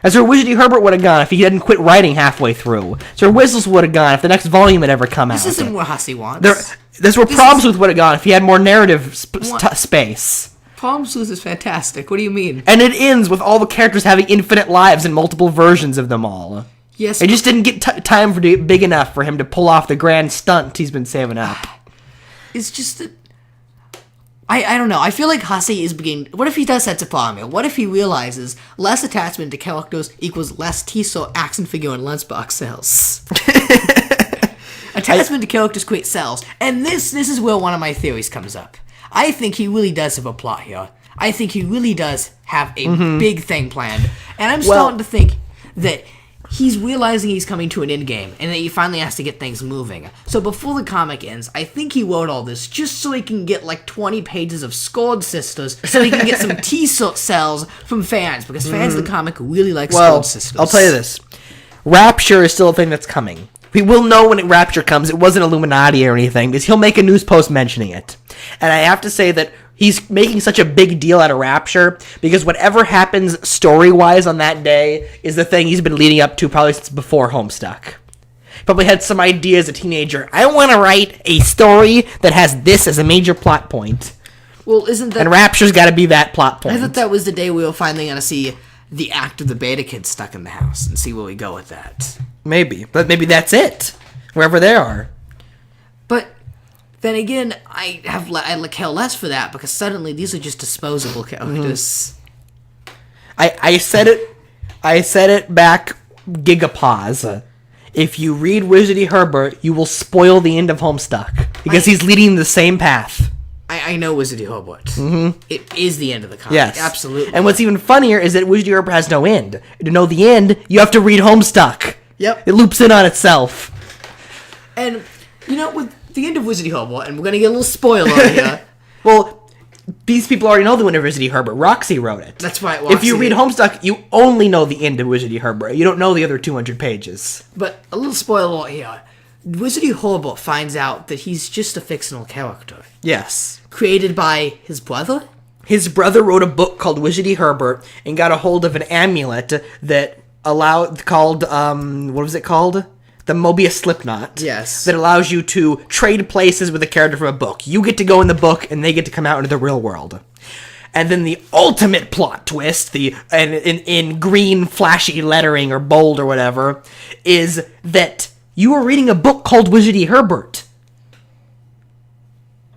E: As Sir Wizard E. Herbert would have gone if he hadn't quit writing halfway through. Sir Whistles would have gone if the next volume had ever come out.
C: This isn't what Hussey wants.
E: There's more problems with would have gone if he had more narrative space.
C: Palm Sleuth is fantastic. What do you mean?
E: And it ends with all the characters having infinite lives and multiple versions of them all.
C: Yes.
E: It just didn't get time for big enough for him to pull off the grand stunt he's been saving up.
C: It's just that... I don't know. I feel like Hase is beginning... What if he does set a problem here? What if he realizes less attachment to characters equals less Tissot action figure and lunchbox sales? Attachment to characters creates sales. And this is where one of my theories comes up. I think he really does have a plot here. I think he really does have a big thing planned. And I'm starting to think that he's realizing he's coming to an end game and that he finally has to get things moving. So before the comic ends, I think he wrote all this just so he can get like 20 pages of Scored Sisters so he can get some T-shirt sales from fans because fans of the comic really like Scored Sisters.
E: I'll tell you this. Rapture is still a thing that's coming. We will know when Rapture comes. It wasn't Illuminati or anything because he'll make a news post mentioning it. And I have to say that he's making such a big deal out of Rapture because whatever happens story-wise on that day is the thing he's been leading up to probably since before Homestuck. Probably had some idea as a teenager. I want to write a story that has this as a major plot point.
C: Well, isn't that...
E: And Rapture's got to be that plot point.
C: I thought that was the day we were finally going to see the act of the Beta Kids stuck in the house and see where we go with that.
E: Maybe. But maybe that's it. Wherever they are.
C: But... then again, I care less for that because suddenly these are just disposable characters.
E: I said it back Gigapause. If you read Wizardy Herbert, you will spoil the end of Homestuck because he's leading the same path.
C: I know Wizardy Herbert. Mm-hmm. It is the end of the comic.
E: Yes,
C: absolutely.
E: And what's even funnier is that Wizardy Herbert has no end. To know the end, you have to read Homestuck.
C: Yep.
E: It loops in on itself.
C: And you know with the end of Wizardy Herbert, and we're going to get a little spoiler here.
E: Well, these people already know the end of Wizardy Herbert. Roxy wrote it.
C: That's right,
E: If you
C: Roxy
E: read
C: did.
E: Homestuck, you only know the end of Wizardy Herbert. You don't know the other 200 pages.
C: But a little spoiler here. Wizardy Herbert finds out that he's just a fictional character.
E: Yes.
C: Created by his brother?
E: His brother wrote a book called Wizardy Herbert and got a hold of an amulet that called, what was it called? The Mobius Slipknot.
C: Yes.
E: That allows you to trade places with a character from a book. You get to go in the book, and they get to come out into the real world. And then the ultimate plot twist, in green flashy lettering or bold or whatever, is that you are reading a book called Wizardy Herbert.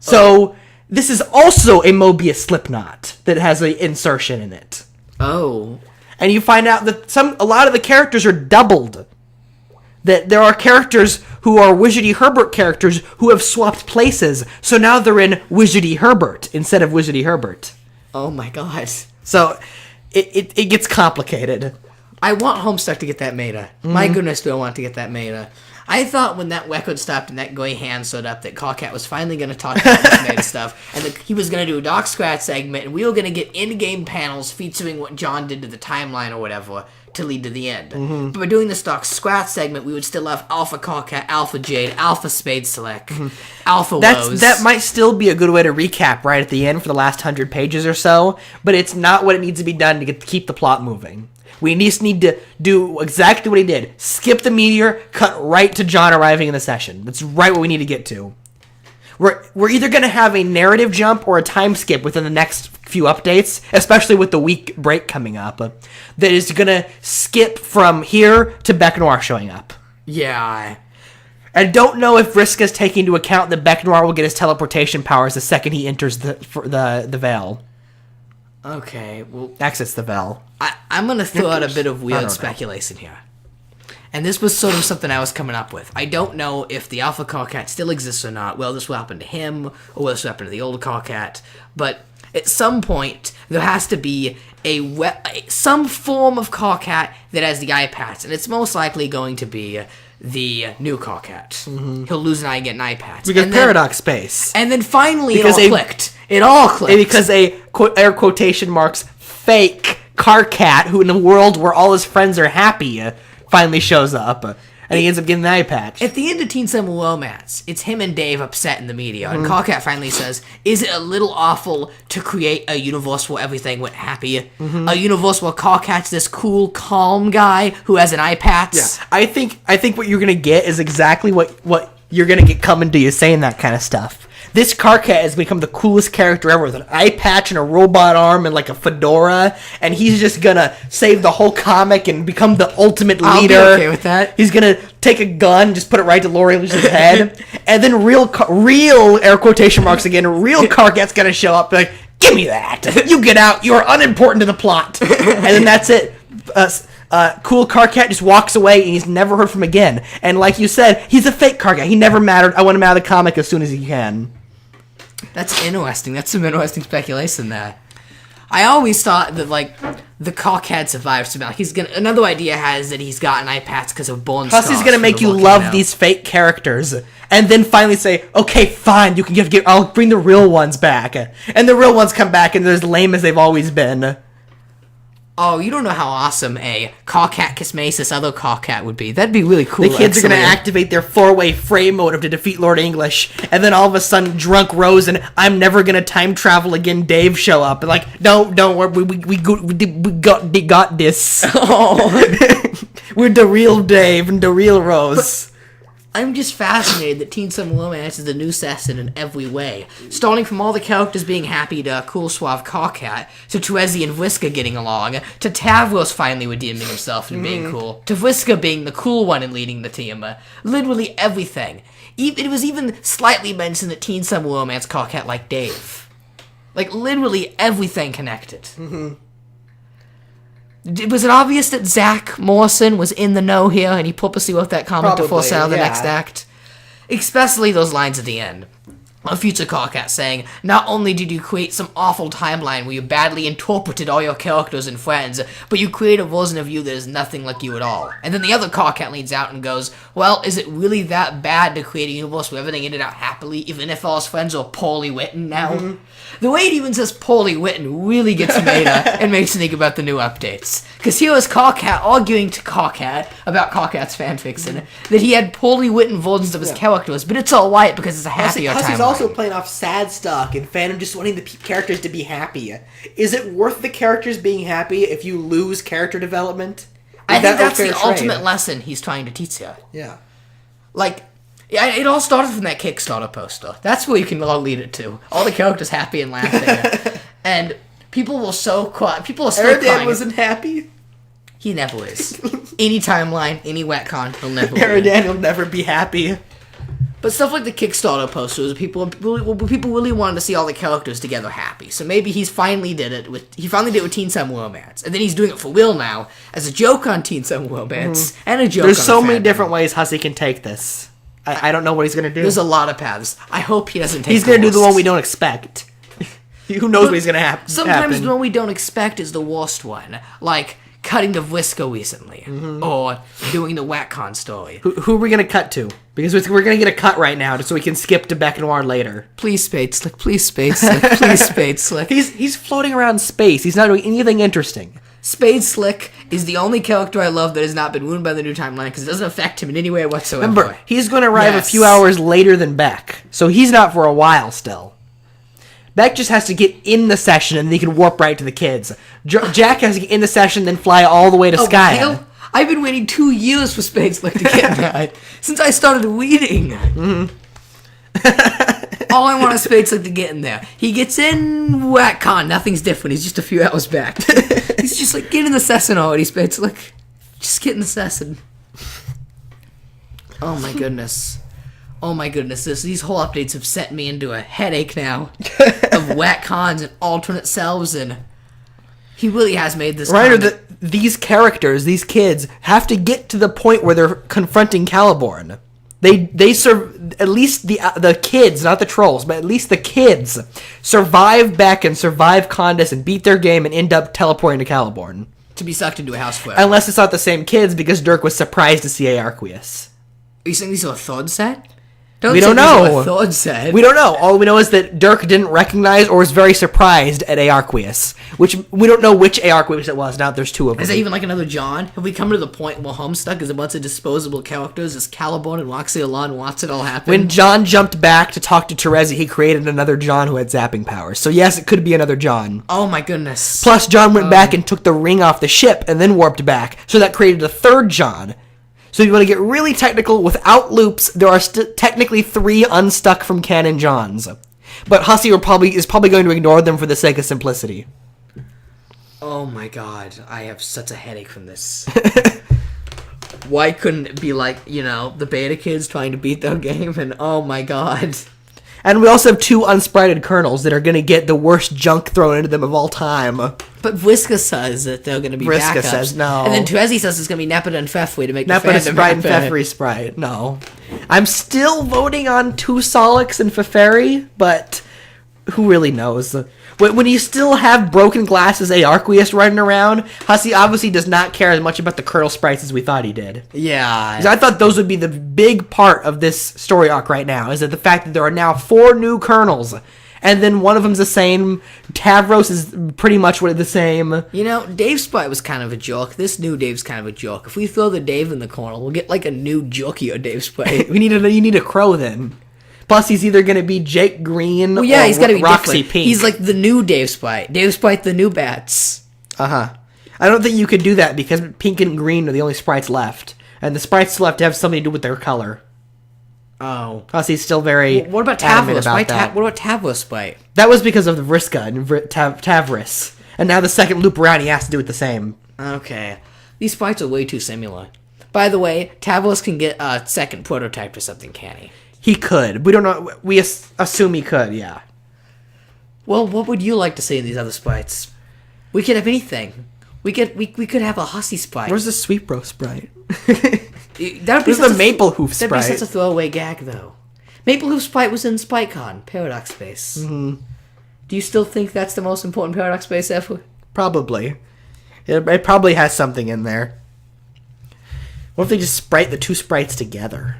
E: So this is also a Mobius Slipknot that has an insertion in it.
C: Oh.
E: And you find out that a lot of the characters are doubled. That there are characters who are Wizardy Herbert characters who have swapped places, so now they're in Wizardy Herbert instead of Wizardy Herbert.
C: Oh my god.
E: So it gets complicated.
C: I want Homestuck to get that meta. My goodness, do I want to get that meta. I thought when that record stopped and that guy hand showed up that Carcat was finally going to talk about this meta stuff, and that he was going to do a Doc Scratch segment, and we were going to get in-game panels featuring what John did to the timeline or whatever to lead to the end. But by doing this Doc Scratch segment, we would still have Alpha Carcat, Alpha Jade, Alpha Spade Select, Alpha Rose.
E: That might still be a good way to recap right at the end for the last 100 pages or so, but it's not what it needs to be done to keep the plot moving. We just need to do exactly what he did. Skip the meteor, cut right to John arriving in the session. That's right what we need to get to. We're either going to have a narrative jump or a time skip within the next few updates, especially with the week break coming up, that is going to skip from here to Bec Noir showing up.
C: Yeah.
E: I don't know if Vriska's taking into account that Bec Noir will get his teleportation powers the second he enters the Veil.
C: Okay, well...
E: Exits the Veil.
C: I'm going to throw out a bit of
E: I
C: weird
E: don't know.
C: speculation here. And this was sort of something I was coming up with. I don't know if the Alpha Carcat still exists or not. Well, this will happen to him, or will this happen to the old Carcat. But at some point, there has to be some form of Carcat that has the eye patch. And it's most likely going to be the new Carcat. He'll lose an eye and get an eye patch.
E: Because
C: and then,
E: Paradox Space.
C: And then finally
E: Because
C: it all clicked. It all clicked.
E: Because air quotation marks, fake Carcat, who in a world where all his friends are happy, finally shows up. And he ends up getting the eye patch.
C: At the end of Teen Summer Romance, it's him and Dave upset in the media, and Carcat finally says, is it a little awful to create a universe where everything went happy? A universe where Carcat's this cool, calm guy who has an eye patch?
E: Yeah. I think what you're going to get is exactly what you're gonna get coming to you saying that kind of stuff. This Karkat has become the coolest character ever with an eye patch and a robot arm and like a fedora, and he's just gonna save the whole comic and become the ultimate leader.
C: I'll be okay with that.
E: He's gonna take a gun, just put it right to Lori Lucia's head, and then real air quotation marks again, real Karkat's gonna show up, be like, give me that! You get out, you are unimportant to the plot! And then that's it. Cool Karkat just walks away and he's never heard from again. And like you said, he's a fake Karkat. He never mattered. I want him out of the comic as soon as he can.
C: That's interesting. That's some interesting speculation there. I always thought that, like, the Karkat survived somehow. Another idea has that he's got an eye patch because of bone
E: Plus, he's gonna make you love these fake characters, and then finally say, "Okay, fine, you can give. I'll bring the real ones back." And the real ones come back, and they're as lame as they've always been.
C: Oh, you don't know how awesome a Karkat kisses this other Karkat would be. That'd be really cool.
E: The kids are going to activate their 4-way frame motive to defeat Lord English, and then all of a sudden, drunk Rose and I'm never going to time travel again Dave show up. And like, don't worry, we got this. Oh. We're the real Dave and the real Rose.
C: I'm just fascinated that Teen Summer Romance is the new Sesson in every way. Starting from all the characters being happy to Cool Suave Karkat, to Terezi and Vriska getting along, to Tavros finally redeeming himself and being cool, to Vriska being the cool one and leading the team. Literally everything. It was even slightly mentioned that Teen Summer Romance Karkat like Dave. Like, literally everything connected. Was it obvious that Zach Morrison was in the know here and he purposely wrote that comment to foreshadow the next act? Especially those lines at the end. A future Karkat saying, not only did you create some awful timeline where you badly interpreted all your characters and friends, but you create a version of you that is nothing like you at all. And then the other Karkat leans out and goes, well, is it really that bad to create a universe where everything ended out happily, even if all his friends are poorly written now? The way it even says poorly written really gets meta and makes you think about the new updates. Because here was Karkat arguing to Karkat about Karkat's fanfiction that he had poorly written versions of his characters, but it's alright because it's a happier timeline.
E: He's also playing off sad stuff and fandom just wanting the characters to be happy. Is it worth the characters being happy if you lose character development?
C: I think that's the ultimate lesson he's trying to teach you.
E: Yeah.
C: Like, it all started from that Kickstarter poster. That's where you can all lead it to. All the characters happy and laughing. And people will people are still crying.
E: wasn't happy?
C: He never is. Any timeline, any wetcon, he'll never be.
E: Eridan will never be happy.
C: But stuff like the Kickstarter posters, people really wanted to see all the characters together happy. So maybe he finally did it with Teen Summer Romance, and then he's doing it for real now as a joke on Teen Summer Romance and a joke.
E: There's
C: on
E: so many different ways Hussey can take this. I don't know what he's gonna do.
C: There's a lot of paths. I hope he doesn't take.
E: He's gonna do the one we don't expect. Who knows what he's gonna happen?
C: Sometimes the one we don't expect is the worst one, like cutting to Vriska recently, or doing the Whackcon story.
E: Who are we gonna cut to? Because we're gonna get a cut right now, just so we can skip to Beck Noir later.
C: Please, Spade Slick. Please, Spade Slick. Please, Spade Slick.
E: He's floating around space. He's not doing anything interesting.
C: Spade Slick is the only character I love that has not been ruined by the new timeline because it doesn't affect him in any way whatsoever.
E: Remember, he's going to arrive a few hours later than Beck, so he's not for a while still. Beck just has to get in the session and then he can warp right to the kids. Jack has to get in the session then fly all the way to Sky.
C: I've been waiting 2 years for Spade Slick to get that since I started reading. All I want is Spade Slick to get in there. He gets in Whackcon, nothing's different. He's just a few hours back. He's just like, get in the session already, Spade Slick. Just get in the session. Oh my goodness. Oh my goodness, these whole updates have sent me into a headache now of Whackcons and alternate selves, and he really has made this.
E: Right, these characters, these kids, have to get to the point where they're confronting Caliborn. They serve, at least the kids, not the trolls, but at least the kids survive Beck and survive Condis and beat their game and end up teleporting to Caliborn.
C: To be sucked into a house forever.
E: Unless it's not the same kids, because Dirk was surprised to see Aarqueus.
C: Are you saying these are a third set?
E: We don't know.
C: A third set.
E: We don't know. All we know is that Dirk didn't recognize or was very surprised at Aarqueus, which we don't know which Aarqueus it was. Now there's two of them.
C: Is that even like another John? Have we come to the point where Homestuck is a bunch of disposable characters? Is Caliborn and Roxy Alon watch it all happen?
E: When John jumped back to talk to Terezi, he created another John who had zapping powers. So yes, it could be another John.
C: Oh my goodness.
E: Plus, John went back and took the ring off the ship and then warped back. So that created a third John. So if you want to get really technical, without loops, there are technically 3 unstuck from canon Johns. But Hussey is probably going to ignore them for the sake of simplicity.
C: Oh my god, I have such a headache from this. Why couldn't it be like, the beta kids trying to beat their game, and oh my god.
E: And we also have 2 unsprited kernels that are going to get the worst junk thrown into them of all time.
C: But Vriska says that they're going to be
E: Vriska
C: backups.
E: says no.
C: And then Trezzy says it's going to be Nepeta and Fefway to make the
E: Nepeta
C: fandom
E: Sprite and
C: happen.
E: Feferi Sprite. No. I'm still voting on 2 Solix and Feferi, but who really knows? When you still have Broken Glasses Aarqueus running around, Hussey obviously does not care as much about the kernel sprites as we thought he did.
C: Yeah.
E: 'Cause I thought those would be the big part of this story arc right now, is that the fact that there are now 4 new kernels, and then one of them's the same. Tavros is pretty much the same.
C: Dave's sprite was kind of a joke. This new Dave's kind of a joke. If we throw the Dave in the corner, we'll get like a new jokier Dave sprite.
E: You need a crow then. Plus, he's either going to be Jake Green or
C: he's got to be
E: Roxy
C: different.
E: Pink.
C: He's like the new Dave sprite. Dave sprite, the new bats.
E: I don't think you could do that because Pink and Green are the only sprites left. And the sprites still have to have something to do with their color.
C: Oh.
E: Plus, he's still very
C: What about
E: adamant
C: Tavros?
E: about that.
C: What about Tavros sprite?
E: That was because of the Vriska and Tavris. And now the second loop around, he has to do it the same.
C: Okay. These sprites are way too similar. By the way, Tavros can get a second prototype or something, can he?
E: He could. We don't know. We assume he could, yeah.
C: Well, what would you like to see in these other sprites? We could have anything. We could have a Hussey sprite.
E: Where's the Sweet Bro sprite?
C: That'd be
E: Where's
C: such
E: the Maple Hoof
C: That'd be
E: sprite?
C: such a throwaway gag, though. Maple Hoof sprite was in SpiteCon, Paradox Space. Mm-hmm. Do you still think that's the most important Paradox Space ever?
E: Probably. It probably has something in there. What if they just sprite the 2 sprites together?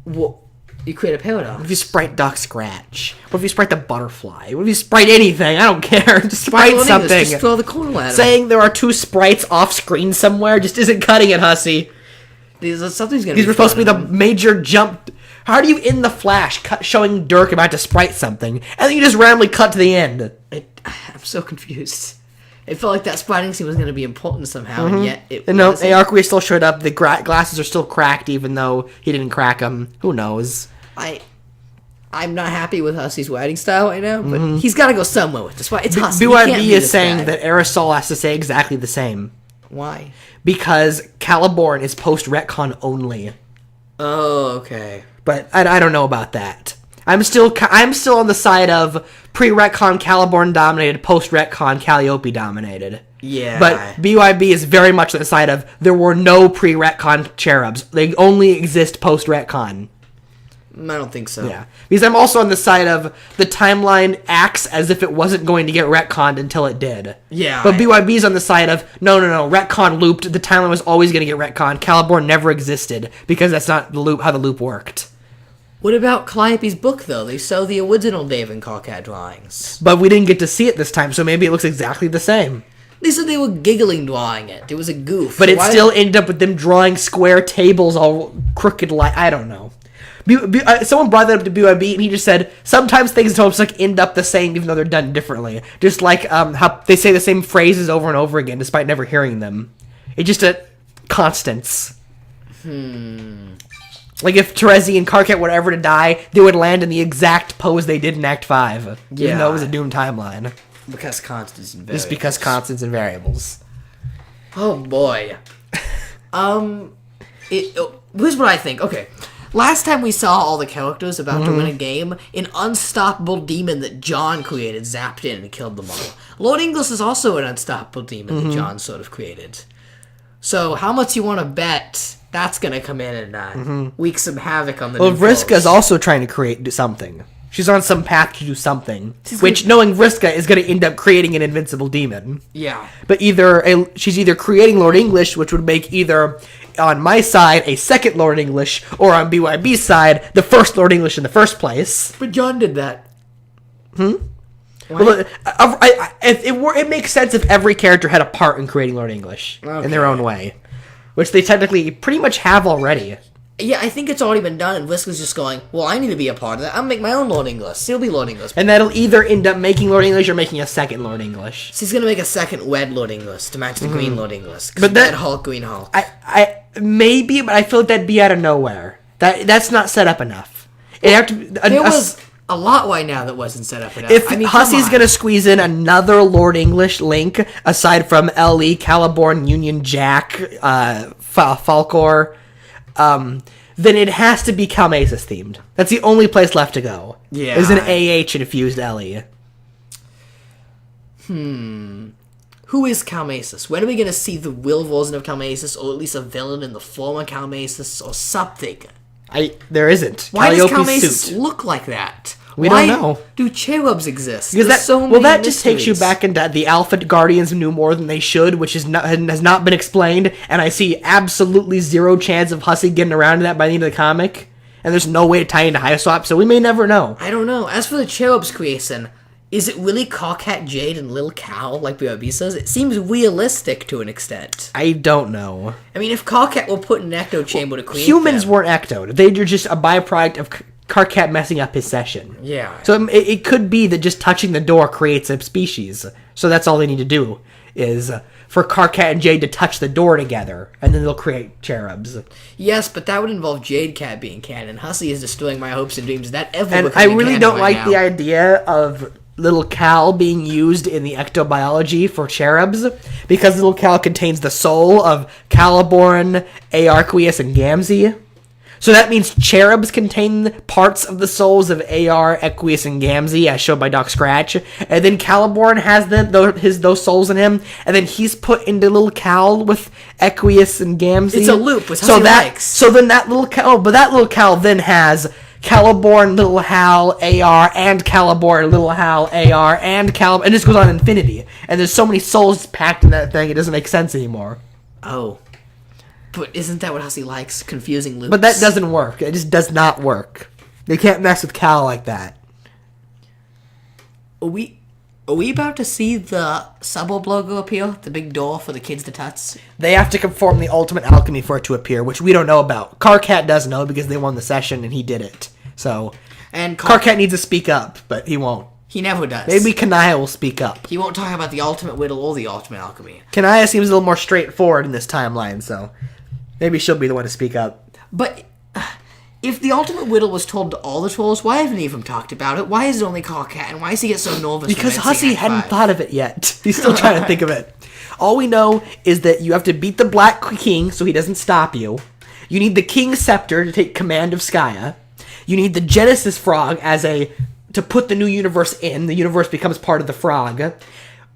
C: Well, you create a paradox.
E: What if you sprite Doc Scratch? What if you sprite the butterfly? What if you sprite anything? I don't care. Just sprite
C: Well,
E: something.
C: Just throw the corner at him.
E: Saying there are 2 sprites off screen somewhere just isn't cutting it, Hussey.
C: Something's gonna.
E: These were supposed to be the major jump. How do you in the flash showing Dirk about to sprite something, and then you just randomly cut to the end?
C: I'm so confused. It felt like that spriting scene was going to be important somehow, and yet it
E: And no,
C: wasn't.
E: Aarqueus still showed up. The glasses are still cracked, even though he didn't crack them. Who knows?
C: I'm not happy with Hussey's writing style right now, but he's got to go somewhere with this. It's Hussey. He
E: BYB
C: can't be
E: is
C: this
E: saying
C: guy.
E: that Aerosol has to say exactly the same.
C: Why?
E: Because Caliborn is post-retcon only.
C: Oh, okay.
E: But I don't know about that. I'm still on the side of pre-retcon Caliborn dominated, post-retcon Calliope dominated.
C: Yeah.
E: But BYB is very much on the side of there were no pre-retcon cherubs. They only exist post-retcon.
C: I don't think so.
E: Yeah. Because I'm also on the side of the timeline acts as if it wasn't going to get retconned until it did.
C: Yeah.
E: But BYB's on the side of, no, retcon looped. The timeline was always going to get retconned. Caliborn never existed because that's not how the loop worked.
C: What about Calliope's book, though? They show the original Dave and Carcat drawings.
E: But we didn't get to see it this time, so maybe it looks exactly the same.
C: They said they were giggling drawing it. It was a goof.
E: But
C: So
E: it
C: why-
E: still ended up with them drawing square tables all crooked like, I don't know. Someone brought that up to BYB, and he just said, sometimes things in Homestuck end up the same, even though they're done differently. Just like how they say the same phrases over and over again, despite never hearing them. It's just a constants. Like if Terezi and Carcat were ever to die, they would land in the exact pose they did in Act 5. Even though it was a doomed timeline.
C: Because constants and variables.
E: Just because constants and variables.
C: Oh, boy. Here's what I think. Okay. Last time we saw all the characters about to win a game, an unstoppable demon that John created zapped in and killed them all. Lord Inglis is also an unstoppable demon that John sort of created. So how much you want to bet that's going to come in and wreak some havoc on the
E: Well,
C: new
E: Vriska
C: foes?
E: is also trying to create something. She's on some path to do something. Which, knowing Vriska, is going to end up creating an invincible demon.
C: Yeah.
E: But she's either creating Lord English, which would make either, on my side, a second Lord English, or on BYB's side, the first Lord English in the first place.
C: But John did that.
E: Well, it makes sense if every character had a part in creating Lord English in their own way. Which they technically pretty much have already.
C: Yeah, I think it's already been done, and Vriska's just going, well, I need to be a part of that. I'll make my own Lord English. He'll be Lord English.
E: And that'll either end up making Lord English or making a second Lord English.
C: So he's gonna make a second Wed Lord English to match the Green Lord English.
E: But that-
C: Red Hulk, Green Hulk.
E: Maybe, but I feel like that'd be out of nowhere. That's not set up enough. It have to.
C: There was a lot right now that wasn't set up enough.
E: If
C: I mean,
E: Hussey's gonna squeeze in another Lord English link aside from L.E., Caliborn, Union Jack, Falcor, then it has to be Calmasis themed. That's the only place left to go.
C: Yeah.
E: Is an AH infused L.E.
C: Who is Calmasis? When are we going to see the real version of Calmasis, or at least a villain in the form of Calmasis, or something?
E: There isn't.
C: Why does
E: Calliope's
C: Calmasis
E: suit.
C: look like that?
E: We
C: Why
E: don't know.
C: do cherubs exist?
E: Because
C: There's so many
E: that just takes you
C: mysteries.
E: back into the Alpha Guardians knew more than they should, which has not been explained, and I see absolutely zero chance of Hussey getting around to that by the end of the comic, and there's no way to tie into Highswap, so we may never know.
C: I don't know. As for the cherubs creation, is it really Carcat Jade and Lil Cal, like BRB says? It seems realistic to an extent.
E: I don't know.
C: I mean, if Carcat were put in an Ecto Chamber to create
E: Humans
C: them,
E: weren't ectoed. They're just a byproduct of Carcat messing up his session.
C: Yeah.
E: So it could be that just touching the door creates a species. So that's all they need to do, is for Carcat and Jade to touch the door together, and then they'll create cherubs.
C: Yes, but that would involve Jade Cat being canon. Hussey is destroying my hopes and dreams of that ever
E: And I
C: becoming
E: really
C: canon
E: don't
C: right
E: like
C: now.
E: the idea of Little Cal being used in the ectobiology for cherubs, because Little Cal contains the soul of Caliborn, Aarqueus, and Gamzee. So that means cherubs contain parts of the souls of AR, Equius, and Gamzee, as shown by Doc Scratch. And then Caliborn has those souls in him, and then he's put into Little Cal with Equius and Gamzee.
C: It's a loop, which
E: so
C: Hussey likes.
E: So then that Little Cal, but that Little Cal then has Caliborn, Little Hal, AR, and Caliborn, Little Hal, AR, and Cal, and this goes on infinity. And there's so many souls packed in that thing, it doesn't make sense anymore.
C: Oh. But isn't that what Hussey likes? Confusing loops.
E: But that doesn't work. It just does not work. They can't mess with Cal like that.
C: Are we about to see the Suburb logo appear? The big door for the kids to touch?
E: They have to conform the ultimate alchemy for it to appear, which we don't know about. Carcat does know because they won the session and he did it. So,
C: And
E: Carcat needs to speak up, but he won't.
C: He never does.
E: Maybe Kanaya will speak up.
C: He won't talk about the ultimate whittle or the ultimate alchemy.
E: Kanaya seems a little more straightforward in this timeline, so maybe she'll be the one to speak up.
C: But if the ultimate whittle was told to all the trolls, why haven't any of them talked about it? Why is it only Carcat? And why does he get so nervous?
E: Because
C: when
E: Hussey
C: Act
E: hadn't
C: 5?
E: thought of it yet. He's still trying to think of it. All we know is that you have to beat the Black King so he doesn't stop you. You need the King's Scepter to take command of Skya. You need the Genesis Frog to put the new universe in. The universe becomes part of the frog.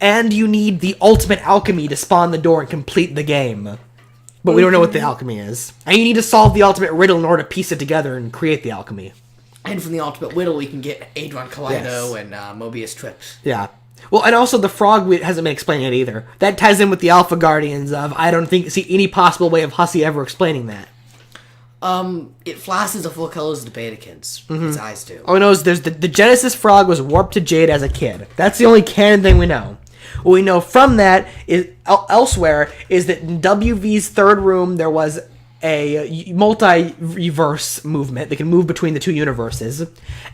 E: And you need the ultimate alchemy to spawn the door and complete the game. But we don't know what the alchemy is. And you need to solve the ultimate riddle in order to piece it together and create the alchemy.
C: And from the ultimate whittle, we can get Adron Kaleido
E: Yes.
C: and Mobius Trips.
E: Yeah. Well, and also the frog hasn't been explained yet either. That ties in with the Alpha Guardians of, I don't see any possible way of Hussey ever explaining that.
C: It flashes the full colors of the Betakins. Its eyes do.
E: All we know is the Genesis Frog was warped to Jade as a kid. That's the only canon thing we know. What we know from that is elsewhere is that in WV's third room there was a multi-verse movement that can move between the two universes.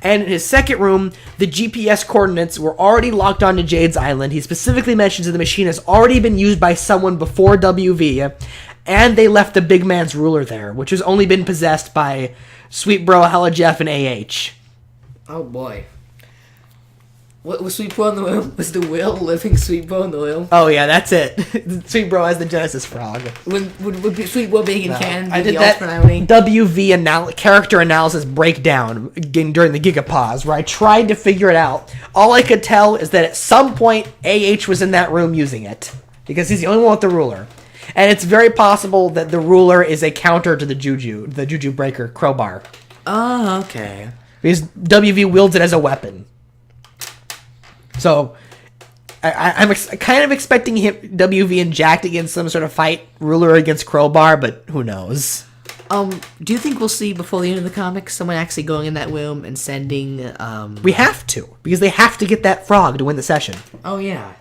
E: And in his second room, the GPS coordinates were already locked onto Jade's Island. He specifically mentions that the machine has already been used by someone before WV, and they left the big man's ruler there, which has only been possessed by Sweet Bro, Hella Jeff, and AH.
C: Oh boy. What was Sweet Bro in the womb? Was the will living Sweet Bro in the womb?
E: Oh yeah, that's it. Sweet Bro has the Genesis Frog.
C: Would Sweet Bro being in canon
E: I
C: be
E: did
C: the
E: that
C: ultimate irony?
E: WV character analysis breakdown during the Gigapause, where I tried to figure it out. All I could tell is that at some point AH was in that room using it, because he's the only one with the ruler. And it's very possible that the ruler is a counter to the Juju Breaker crowbar.
C: Oh, okay.
E: Because WV wields it as a weapon. So, I'm kind of expecting WV and Jack to get in some sort of fight, ruler against crowbar, but who knows?
C: Do you think we'll see before the end of the comic someone actually going in that room and sending,
E: We have to, because they have to get that frog to win the session.
C: Oh, yeah.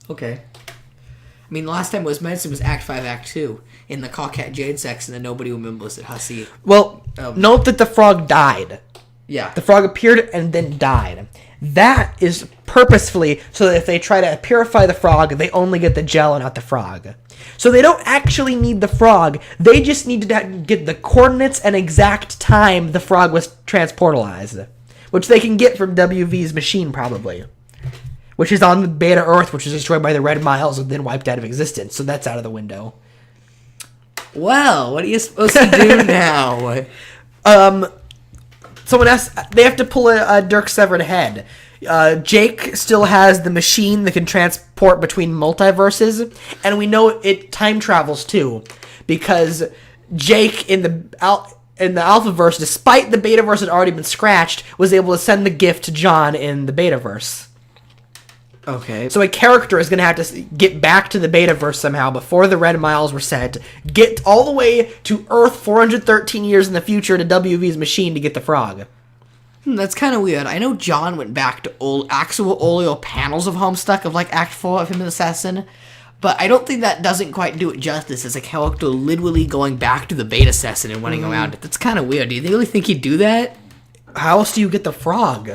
C: Okay. I mean, the last time it was mentioned was Act 5, Act 2, in the Carcat Jade section that nobody remembers that Hussey...
E: Well, note that the frog died.
C: Yeah.
E: The frog appeared and then died. That is purposefully so that if they try to purify the frog, they only get the gel and not the frog. So they don't actually need the frog. They just need to get the coordinates and exact time the frog was transportalized, which they can get from WV's machine probably, which is on the Beta Earth, which was destroyed by the Red Miles and then wiped out of existence. So that's out of the window.
C: Well, what are you supposed to do now?
E: Someone else, they have to pull a Dirk severed head. Jake still has the machine that can transport between multiverses, and we know it time travels too, because Jake in the Alphaverse, despite the Betaverse had already been scratched, was able to send the gift to John in the Betaverse.
C: Okay.
E: So a character is going to have to get back to the Betaverse somehow before the Red Miles were sent, get all the way to Earth 413 years in the future to WV's machine to get the frog.
C: That's kind of weird. I know John went back to actual oleo panels of Homestuck of like Act 4 of him as Assassin, but I don't think that doesn't quite do it justice as a character literally going back to the Beta Assassin and running around it. That's kind of weird. Do you really think he'd do that?
E: How else do you get the frog?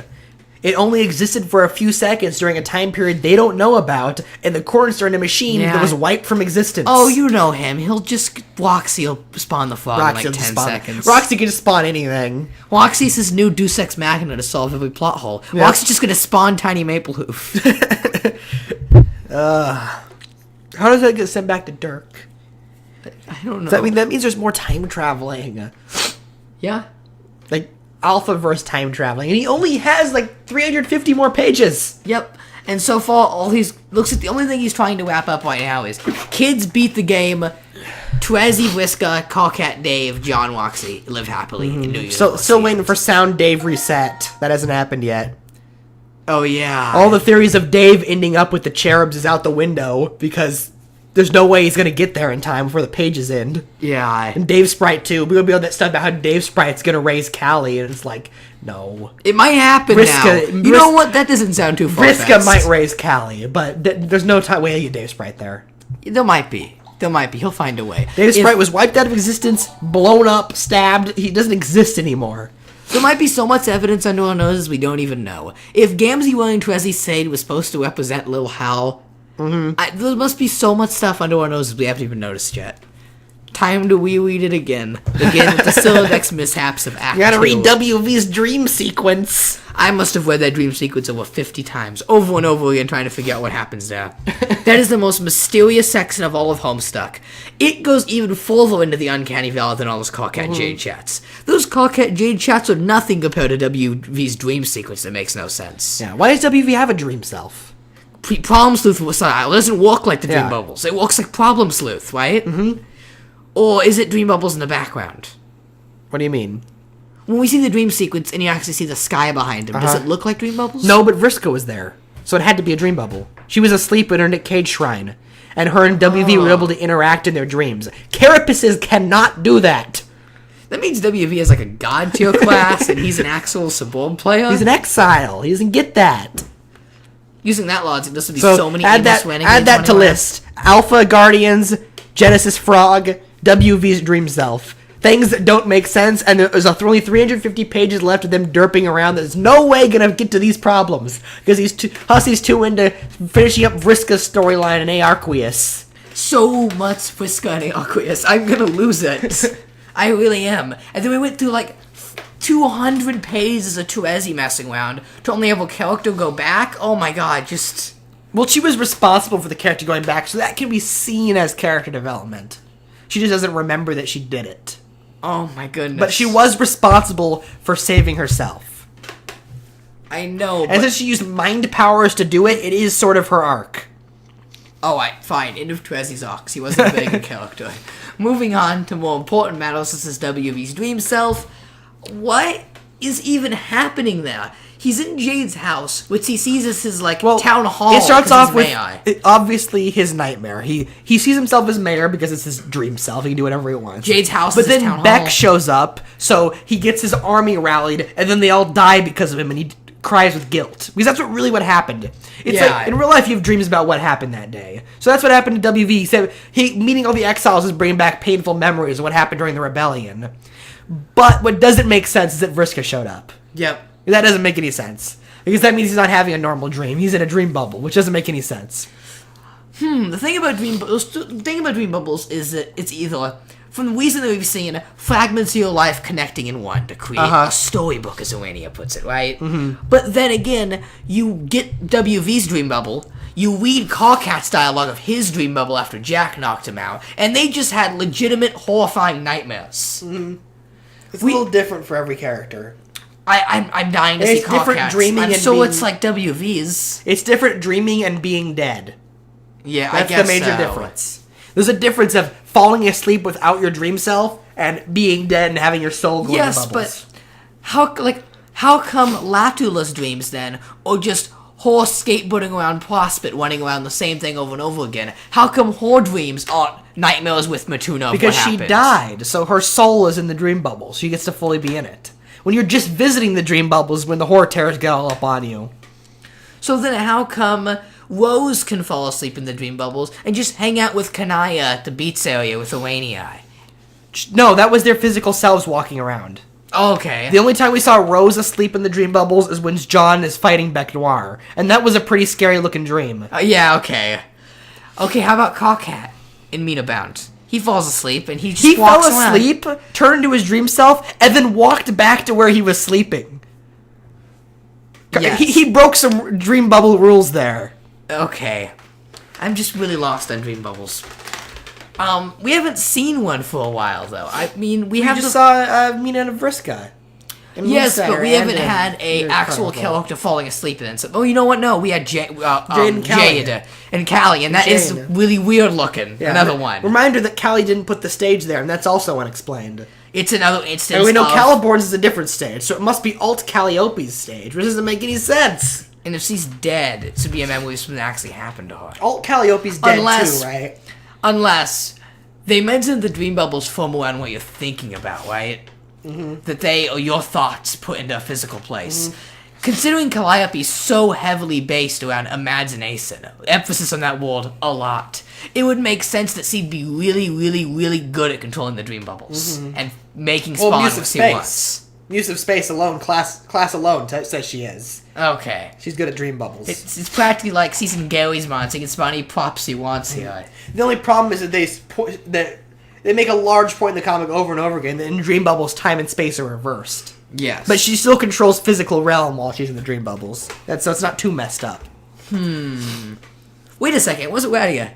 E: It only existed for a few seconds during a time period they don't know about, and the coordinates are in a machine that was wiped from existence.
C: Oh, you know him. He'll just... Roxy will spawn the frog in like 10 seconds.
E: Roxy can just spawn anything.
C: Roxy's his new Deus Ex Machina to solve every plot hole.
E: Yeah.
C: Roxy's just gonna spawn Tiny Maple Hoof.
E: How does that get sent back to Dirk?
C: I don't know.
E: That means there's more time traveling.
C: Yeah.
E: Like, Alphaverse time traveling. And he only has, like, 350 more pages.
C: Yep. And so far, looks like the only thing he's trying to wrap up right now is kids beat the game. Twazzy, Whiska, Callcat Dave, John Roxy live happily in New York.
E: Still waiting for Sound Dave reset. That hasn't happened yet.
C: Oh, yeah.
E: All the theories of Dave ending up with the cherubs is out the window because there's no way he's going to get there in time before the pages end.
C: Yeah.
E: And Dave Sprite, too. We're going to be on that stuff about how Dave Sprite's going to raise Callie, and it's like, no.
C: It might happen now. You know what? That doesn't sound too far-fetched.
E: Vriska might raise Callie, but there's no way to get Dave Sprite there.
C: There might be. He'll find a way.
E: Dave Sprite was wiped out of existence, blown up, stabbed. He doesn't exist anymore.
C: There might be so much evidence under our noses we don't even know. If Gamzee William Twezzy Sade was supposed to represent Lil Hal, there must be so much stuff under our noses we haven't even noticed yet. Time to reread it again. Again with the Sylladex mishaps of Act 2.
E: You gotta read WV's dream sequence.
C: I must have read that dream sequence over 50 times, over and over again, trying to figure out what happens there. That is the most mysterious section of all of Homestuck. It goes even further into the uncanny valley than all those Callcat Jade chats. Those Callcat Jade chats are nothing compared to WV's dream sequence that makes no sense.
E: Yeah, why does WV have a dream self?
C: Problem Sleuth style doesn't work like the Dream
E: Yeah.
C: Bubbles. It works like Problem Sleuth, right? Mm-hmm. Or is it Dream Bubbles in the background?
E: What do you mean?
C: When we see the dream sequence and you actually see the sky behind him, does it look like Dream Bubbles?
E: No, but Vriska was there, so it had to be a dream bubble. She was asleep in her Nick Cage shrine, and her and WV were able to interact in their dreams. Carapaces cannot do that.
C: That means WV has like a god tier class and he's an actual suborb player?
E: He's an exile. He doesn't get that.
C: Using that logic, this would be so many
E: add that to list. Alpha Guardians, Genesis Frog, WV's dream self. Things that don't make sense, and there's only 350 pages left of them derping around. There's no way gonna get to these problems because Hussy's too into finishing up Vriska's storyline in Aarqueus.
C: So much Whisker and Aqueous. I'm gonna lose it. I really am. And then we went through like 200 pages of Tuezi messing around to only have a character go back. Oh my god, just...
E: Well, she was responsible for the character going back, so that can be seen as character development. She just doesn't remember that she did it.
C: Oh my goodness.
E: But she was responsible for saving herself.
C: I know,
E: And since she used mind powers to do it, it is sort of her arc.
C: Alright, fine. End of Tuezi's Ox. He wasn't a very good character. Moving on to more important matters, this is WV's dream self. What is even happening there? He's in Jade's house, which he sees as his, town hall.
E: It starts off with,
C: May-I.
E: obviously, his nightmare. He sees himself as mayor because it's his dream self. He can do whatever he wants.
C: Jade's house
E: But
C: is his
E: then
C: town
E: Beck
C: hall.
E: shows up, so he gets his army rallied, and then they all die because of him, and he cries with guilt. Because that's really what happened. It's
C: Yeah.
E: like, in real life, you have dreams about what happened that day. So that's what happened to WV. He said, meeting all the exiles is bringing back painful memories of what happened during the rebellion. But what doesn't make sense is that Vriska showed up.
C: Yep.
E: That doesn't make any sense. Because that means he's not having a normal dream. He's in a dream bubble, which doesn't make any sense.
C: The thing about dream bubbles is that it's either, from the reason that we've seen, fragments of your life connecting in one to create a storybook, as Oania puts it, right? Mm-hmm. But then again, you get WV's dream bubble, you read Carcat's dialogue of his dream bubble after Jack knocked him out, and they just had legitimate horrifying nightmares.
E: Mm-hmm. It's a little different for every character.
C: I'm dying to see
E: It's different
C: Carcat's.
E: dreaming and
C: so
E: being-
C: it's like WV's.
E: It's different dreaming and being dead.
C: Yeah,
E: That's
C: I guess
E: the major
C: so.
E: difference. There's a difference of falling asleep without your dream self and being dead and having your soul go
C: Yes,
E: into bubbles.
C: but how come Latula's dreams then, or just horse skateboarding around Prospect, running around the same thing over and over again? How come her dreams aren't nightmares with Matuna?
E: Because
C: what
E: she
C: happened?
E: died, so her soul is in the dream bubble. She gets to fully be in it. When you're just visiting the dream bubbles, when the horror terrors get all up on you.
C: So then how come Rose can fall asleep in the dream bubbles and just hang out with Kanaya at the beats area with Oania?
E: No, that was their physical selves walking around.
C: Okay.
E: The only time we saw Rose asleep in the dream bubbles is when John is fighting Bec Noir. And that was a pretty scary looking dream.
C: Yeah, okay. Okay, how about Carcat in Mina Bound? He falls asleep and he just walks
E: fell
C: around.
E: asleep, turned into his dream self, and then walked back to where he was sleeping.
C: Yes.
E: He broke some dream bubble rules there.
C: Okay. I'm just really lost on dream bubbles. We haven't seen one for a while, though. I mean, we have
E: just saw Mina and Vriska.
C: Yes, but we haven't had a actual character falling asleep in it. Oh, you know what? No, we had Jade and Callie, and that is
E: Jade.
C: really weird looking.
E: Yeah,
C: Another one.
E: Reminder that Callie didn't put the stage there, and that's also unexplained.
C: It's another instance.
E: And we know
C: of,
E: Caliborn's is a different stage, so it must be Alt Calliope's stage, which doesn't make any sense.
C: And if she's dead, it should be a memory of something that actually happened to her.
E: Alt Calliope's dead
C: Unless-
E: too, right?
C: Unless they mentioned the dream bubbles form around what you're thinking about, right? Mm-hmm. That they are your thoughts put into a physical place. Mm-hmm. Considering Calliope's so heavily based around imagination, emphasis on that word a lot, it would make sense that she'd be really, really, really good at controlling the dream bubbles and making spawn
E: use of
C: what she
E: space.
C: wants.
E: Use of space alone, class alone says she is.
C: Okay.
E: She's good at dream bubbles.
C: It's practically like season Gary's monster. He can spawn any props he wants here.
E: The only problem is that they make a large point in the comic over and over again that in dream bubbles, time and space are reversed.
C: Yes.
E: But she still controls physical realm while she's in the dream bubbles. So it's not too messed up.
C: Wait a second. Was it Radia?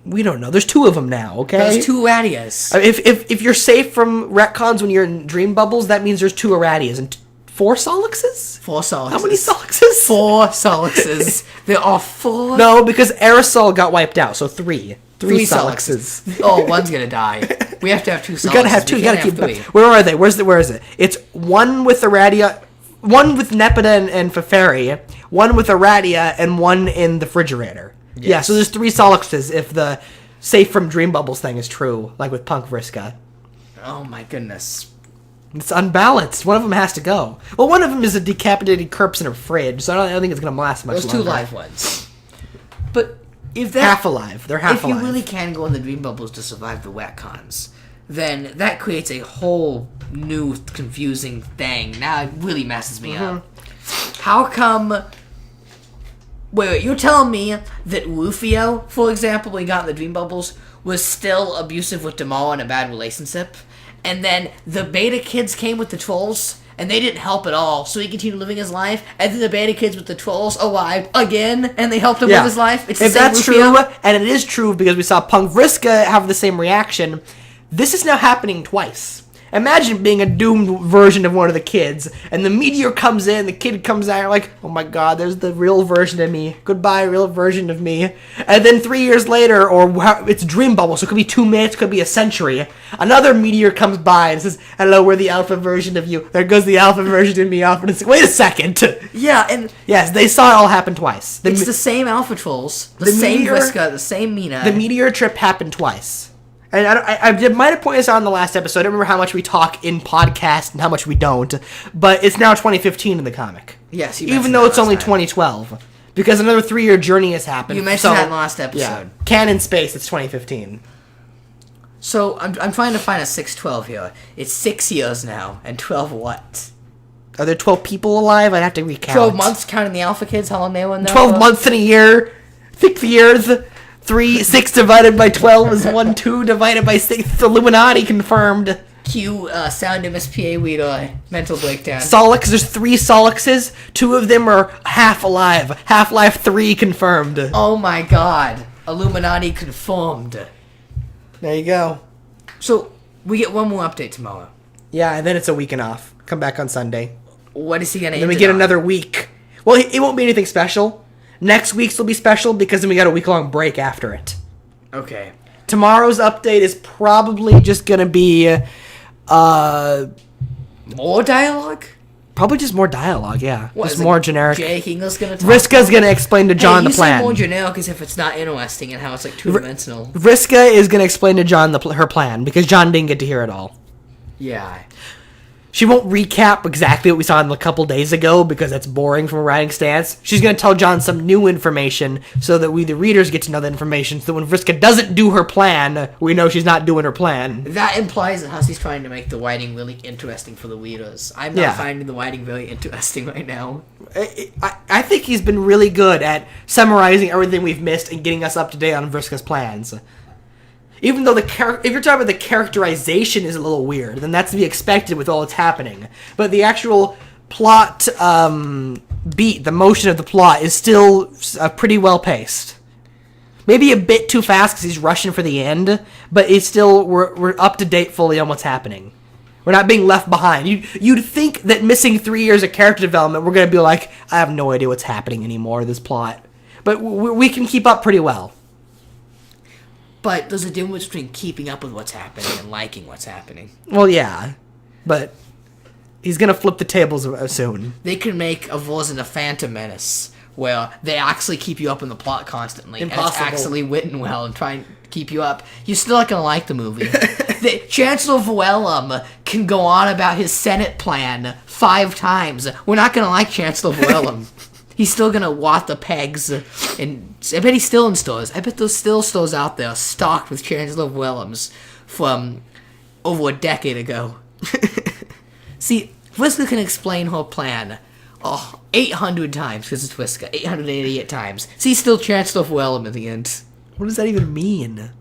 E: We don't know. There's two of them now, okay?
C: There's two Radias.
E: If you're safe from retcons when you're in dream bubbles, that means there's two Aradias and four Solixes?
C: 4 Solixes.
E: How many Solixes?
C: 4 Solixes. There are 4.
E: No, because Aerosol got wiped out, so three. Three Solixes.
C: Oh, one's gonna die. We have to have 2 Solixes.
E: You gotta have two. You gotta keep
C: three.
E: Where are they? Where is it? It's one with Aradia, one with Nepeta and Feferi, one with Aradia, and one in the refrigerator.
C: Yes.
E: Yeah, so there's 3 Solixes if the safe from dream bubbles thing is true, like with Punk Vriska.
C: Oh my goodness.
E: It's unbalanced. One of them has to go. Well, one of them is a decapitated corpse in a fridge, so I don't think it's gonna last much
C: Those
E: longer.
C: 2 live ones. But if that
E: Half alive. They're half
C: if
E: alive.
C: you really can go in the dream bubbles to survive the retcons, then that creates a whole new confusing thing. Now it really messes me up. How come? Wait, you're telling me that Rufio, for example, when he got in the dream bubbles, was still abusive with Damara in a bad relationship, and then the beta kids came with the trolls, and they didn't help at all, so he continued living his life, and then the beta kids with the trolls arrived again, and they helped him live his life? It's the
E: if
C: same
E: that's
C: Rufio?
E: true, and it is true because we saw Punk Vriska have the same reaction, this is now happening twice. Imagine being a doomed version of one of the kids, and the meteor comes in, the kid comes out, you're like, oh my god, there's the real version of me. Goodbye, real version of me. And then 3 years later, it's dream bubble, so it could be 2 minutes, could be a century. Another meteor comes by and says, hello, we're the alpha version of you. There goes the alpha version of me off, and it's like, wait a second.
C: Yeah, and
E: Yes, they saw it all happen twice.
C: it's the same Alpha Trolls, the
E: the
C: same
E: meteor-
C: Vriska, the same Mina.
E: The meteor trip happened twice. And I might have pointed this out in the last episode. I don't remember how much we talk in podcast and how much we don't. But it's now 2015 in the comic.
C: Yes, you
E: even
C: mentioned
E: though
C: that
E: it's only
C: last time.
E: 2012. Because another 3-year journey has happened.
C: You mentioned
E: So,
C: that in the last episode.
E: Yeah, canon space, it's 2015.
C: So I'm trying to find a 612 here. It's 6 years now, and 12 what?
E: Are there 12 people alive? I'd have to recount.
C: 12 months counting the Alpha Kids. How long they were in there?
E: 12 months in a year. I think the year's 6 divided by 12 is 1, 2 divided by 6. Illuminati confirmed.
C: Cue sound MSPA weed mental breakdown.
E: Solix, there's 3 Solixes. 2 of them are half alive. Half-Life 3 confirmed.
C: Oh my god. Illuminati confirmed.
E: There you go.
C: So, we get one more update tomorrow.
E: Yeah, and then it's a weekend off. Come back on Sunday.
C: What is he going to
E: Then we get another week. Well, it won't be anything special. Next week's will be special because then we got a week-long break after it.
C: Okay.
E: Tomorrow's update is probably just going to be...
C: More dialogue?
E: Probably just more dialogue, yeah.
C: What,
E: just
C: is
E: more
C: it
E: generic.
C: Jake Ingles going to talk?
E: Vriska's going to explain to John the plan.
C: You say more generic as if it's not interesting and how it's like two-dimensional.
E: Vriska is going to explain to John her plan because John didn't get to hear it all.
C: Yeah.
E: She won't recap exactly what we saw in a couple days ago because that's boring from a writing stance. She's going to tell John some new information so that we, the readers, get to know the information so that when Vriska doesn't do her plan, we know she's not doing her plan.
C: That implies that Hussey's trying to make the writing really interesting for the readers. I'm not finding the writing very interesting right now.
E: I think he's been really good at summarizing everything we've missed and getting us up to date on Vriska's plans. Even though if you're talking about the characterization is a little weird, then that's to be expected with all that's happening. But the actual plot beat, the motion of the plot, is still pretty well paced. Maybe a bit too fast because he's rushing for the end, but it's still we're up to date fully on what's happening. We're not being left behind. You'd think that missing 3 years of character development, we're gonna be like, I have no idea what's happening anymore. This plot, but we can keep up pretty well.
C: But there's a difference between keeping up with what's happening and liking what's happening.
E: Well, yeah, but he's gonna flip the tables soon.
C: They could make a version of Phantom Menace where they actually keep you up in the plot constantly.
E: Impossible.
C: And it's actually written well and trying to keep you up. You're still not gonna like the movie. Chancellor Vellum can go on about his Senate plan 5 times. We're not gonna like Chancellor Vellum. He's still gonna want the pegs, and I bet he's still in stores. I bet there's still stores out there stocked with Chancellor Wellums from over a decade ago. See, Whisker can explain her plan 800 times, because it's Whisker, 888 times. See, still Chancellor Wellum at the end.
E: What does that even mean?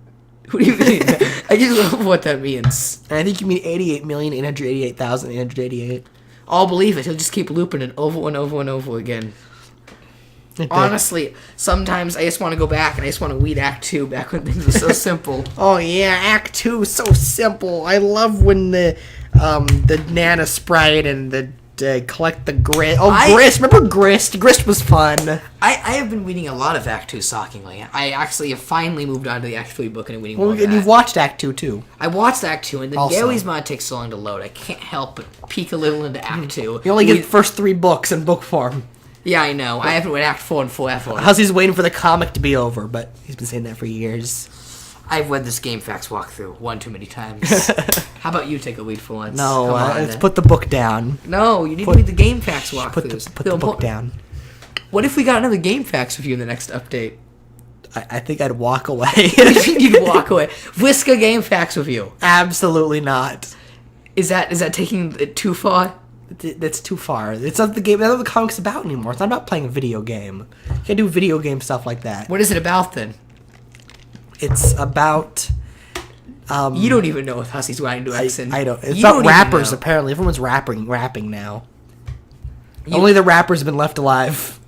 C: What do you mean? I just love what that means.
E: I think you mean 88,888,888.
C: I'll believe it. He'll just keep looping it over and over and over again. Honestly, sometimes I just want to go back and I just want to weed Act 2 back when things were so simple.
E: Oh yeah, Act 2 is so simple. I love when the Nana Sprite and the collect the grist. Grist! Remember Grist? Grist was fun.
C: I have been reading a lot of Act 2 shockingly. I actually have finally moved on to the Act 3 book and I'm reading more of
E: And
C: that.
E: you've watched Act 2 too.
C: I watched Act 2 and then
E: Also.
C: Gary's mod takes so long to load. I can't help but peek a little into Act 2.
E: You only get the first 3 books in book form.
C: Yeah, I know. I haven't read Act 4 and 4 ever.
E: Hussey's waiting for the comic to be over, but he's been saying that for years.
C: I've read this Game Facts walkthrough one too many times. How about you take a lead for once?
E: No,
C: Come on.
E: let's put the book down.
C: No, you need to read the Game Facts walkthroughs.
E: Put the book down.
C: What if we got another Game Facts review in the next update?
E: I think I'd walk away.
C: You'd walk away. Whisker Game Facts review.
E: Absolutely not.
C: Is that taking it too far?
E: That's too far. It's not the game. That's not what the comic's about anymore. It's not about playing a video game. You can't do video game stuff like that.
C: What is it about then?
E: It's about.
C: You don't even know if Hussey's writing to accent.
E: I don't. It's
C: You
E: about
C: don't even
E: rappers.
C: know.
E: Apparently, everyone's rapping now. Only the rappers have been left alive.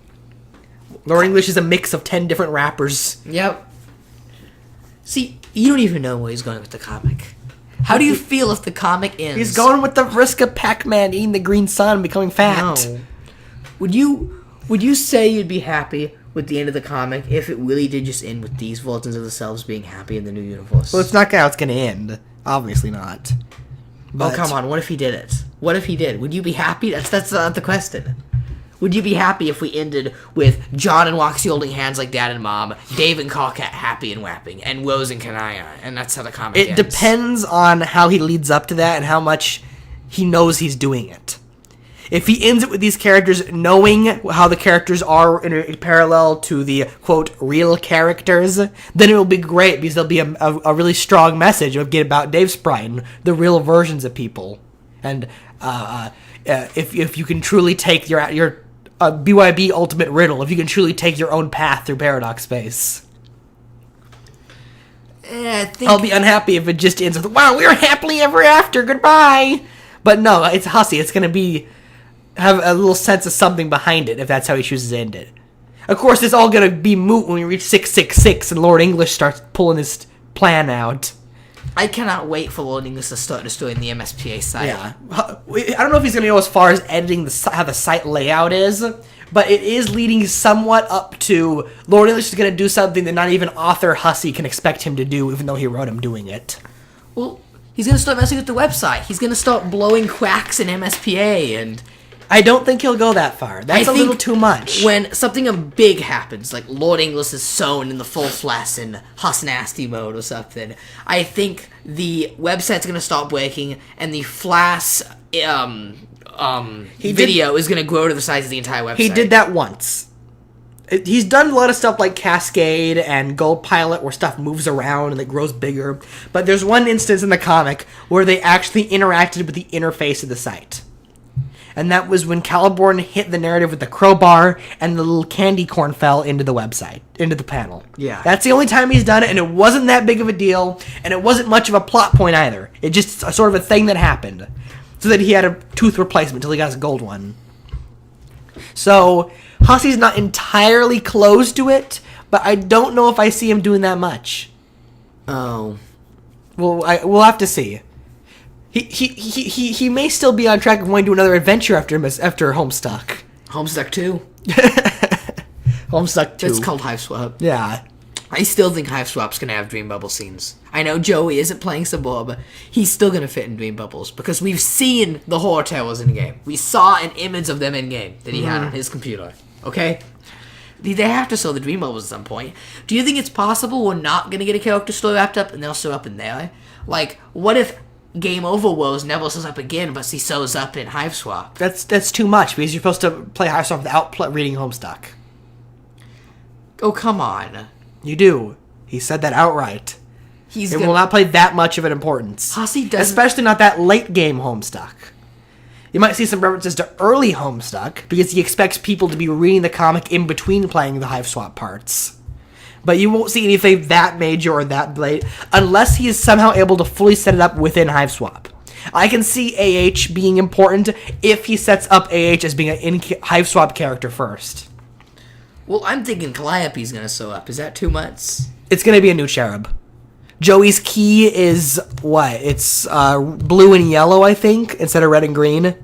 E: Lord English is a mix of 10 different rappers.
C: Yep. See, you don't even know where he's going with the comic. How do you feel if the comic ends?
E: He's going with the risk of Pac-Man eating the green sun and becoming fat.
C: No. Would you say you'd be happy with the end of the comic if it really did just end with these versions of themselves being happy in the new universe?
E: Well, it's not how it's going to end. Obviously not.
C: Oh, come on. What if he did it? What if he did? Would you be happy? That's not the question. Would you be happy if we ended with John and Waxy holding hands like dad and mom, Dave and Callcat happy and wapping, and Rose and Kanaya, and that's how the comic ends?
E: It depends on how he leads up to that and how much he knows he's doing it. If he ends it with these characters knowing how the characters are in parallel to the, quote, real characters, then it'll be great because there'll be a really strong message about Dave Sprite and the real versions of people. and if you can truly take your BYB Ultimate Riddle, if you can truly take your own path through Paradox Space.
C: I think
E: I'll be unhappy if it just ends with, wow, we're happily ever after, goodbye. But no, it's Hussey. It's going to have a little sense of something behind it if that's how he chooses to end it. Of course, it's all going to be moot when we reach 666 and Lord English starts pulling his plan out.
C: I cannot wait for Lord English to start destroying the MSPA site.
E: Yeah. I don't know if he's going to go as far as editing how the site layout is, but it is leading somewhat up to Lord English is going to do something that not even author Hussey can expect him to do, even though he wrote him doing it.
C: Well, he's going to start messing with the website. He's going to start blowing cracks in MSPA, and
E: I don't think he'll go that far. That's a little too much.
C: When something big happens, like Lord English is sown in the full flesh in Huss Nasty mode or something, I think the website's going to start breaking, and the Flash video is going to grow to the size of the entire website.
E: He did that once. He's done a lot of stuff like Cascade and Gold Pilot where stuff moves around and it grows bigger. But there's one instance in the comic where they actually interacted with the interface of the site. And that was when Caliborn hit the narrative with the crowbar and the little candy corn fell into the website, into the panel.
C: Yeah.
E: That's the only time he's done it, and it wasn't that big of a deal, and it wasn't much of a plot point either. It just sort of a thing that happened. So that he had a tooth replacement until he got his gold one. So, Hussey's not entirely close to it, but I don't know if I see him doing that much.
C: Oh.
E: Well, we'll have to see. He may still be on track of going to another adventure after Homestuck.
C: Homestuck 2?
E: Homestuck 2.
C: It's called Hive Swap.
E: Yeah.
C: I still think Hive Swap's going to have Dream Bubble scenes. I know Joey isn't playing Sabor, but he's still going to fit in Dream Bubbles because we've seen the horror towers in game. We saw an image of them in game that he had on his computer. Okay? They have to show the Dream Bubbles at some point. Do you think it's possible we're not going to get a character story wrapped up and they'll show up in there? Like, what if Game Over Woes never shows up again, but he shows up in Hive Swap?
E: That's too much because you're supposed to play Hive Swap without reading Homestuck.
C: Oh, come on.
E: You do. He said that outright. It will not play that much of an importance.
C: Hussey doesn't...
E: Especially not that late game Homestuck. You might see some references to early Homestuck because he expects people to be reading the comic in between playing the Hive Swap parts. But you won't see anything that major or that late unless he is somehow able to fully set it up within Hive Swap. I can see AH being important if he sets up AH as being an Hive Swap character first.
C: Well, I'm thinking Calliope's gonna show up. Is that too much?
E: It's gonna be a new cherub. Joey's key is what? It's blue and yellow, I think, instead of red and green.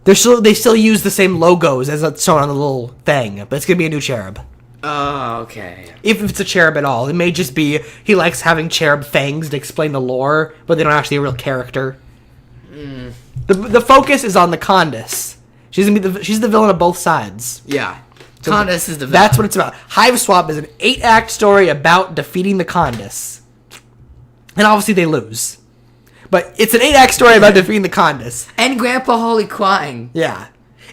E: They still use the same logos as it's shown on the little thing, but it's gonna be a new cherub.
C: Oh, okay.
E: If it's a cherub at all, it may just be he likes having cherub fangs to explain the lore, but they don't actually a real character. The focus is on the Condis. She's the villain of both sides.
C: Yeah. Condis is the villain.
E: That's what it's about. Hive Swap is an 8-act story about defeating the Condis. And obviously they lose. But it's an 8-act story about defeating the Condis.
C: And Grandpa Holly crying.
E: Yeah.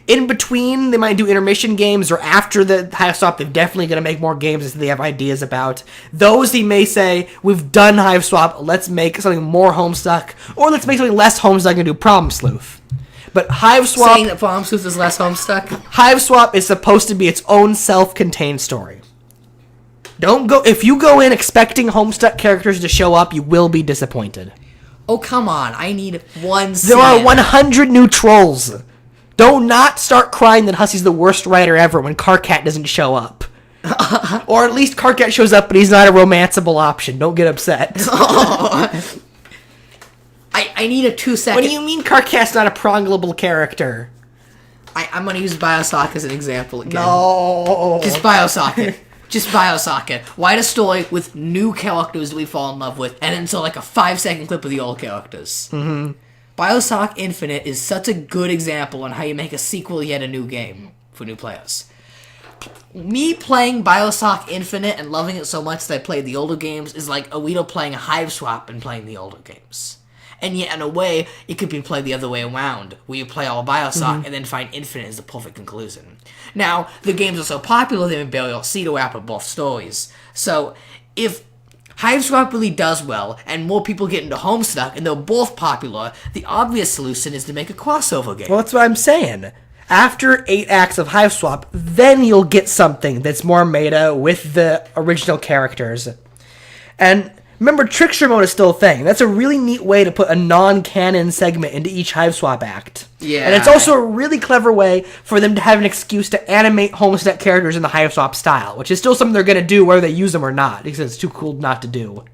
E: In between, they might do intermission games, or after the Hive Swap, they're definitely going to make more games that they have ideas about. Those he may say, we've done Hive Swap, let's make something more Homestuck, or let's make something less Homestuck and do Problem Sleuth. But Hive Swap...
C: Saying that Problem Sleuth is less Homestuck?
E: Hive Swap is supposed to be its own self-contained story. If you go in expecting Homestuck characters to show up, you will be disappointed.
C: Oh, come on. I need one scene.
E: There are 100 new trolls. Do not start crying that Hussey's the worst writer ever when Karkat doesn't show up. Or at least Karkat shows up, but he's not a romanceable option. Don't get upset.
C: I need a 2-second...
E: What do you mean Karkat's not a prongable character?
C: I'm going to use Bioshock as an example again.
E: No.
C: Just Bioshock it. Just Bioshock it. Write a story with new characters that we fall in love with, and then so like a 5-second clip of the old characters. Mm-hmm. Bioshock Infinite is such a good example on how you make a sequel yet a new game for new players. Me playing Bioshock Infinite and loving it so much that I played the older games is like Alito playing a Hive Swap and playing the older games. And yet, in a way, it could be played the other way around, where you play all Bioshock and then find Infinite as the perfect conclusion. Now, the games are so popular, they barely all see to wrap up both stories. So, if Hiveswap really does well, and more people get into Homestuck, and they're both popular. The obvious solution is to make a crossover game.
F: Well, that's what I'm saying. After 8 acts of Hiveswap, then you'll get something that's more meta with the original characters. And remember, Trickster Mode is still a thing. That's a really neat way to put a non-canon segment into each Hiveswap act.
C: Yeah.
F: And it's also a really clever way for them to have an excuse to animate Homestuck characters in the Hiveswap style, which is still something they're going to do whether they use them or not, because it's too cool not to do.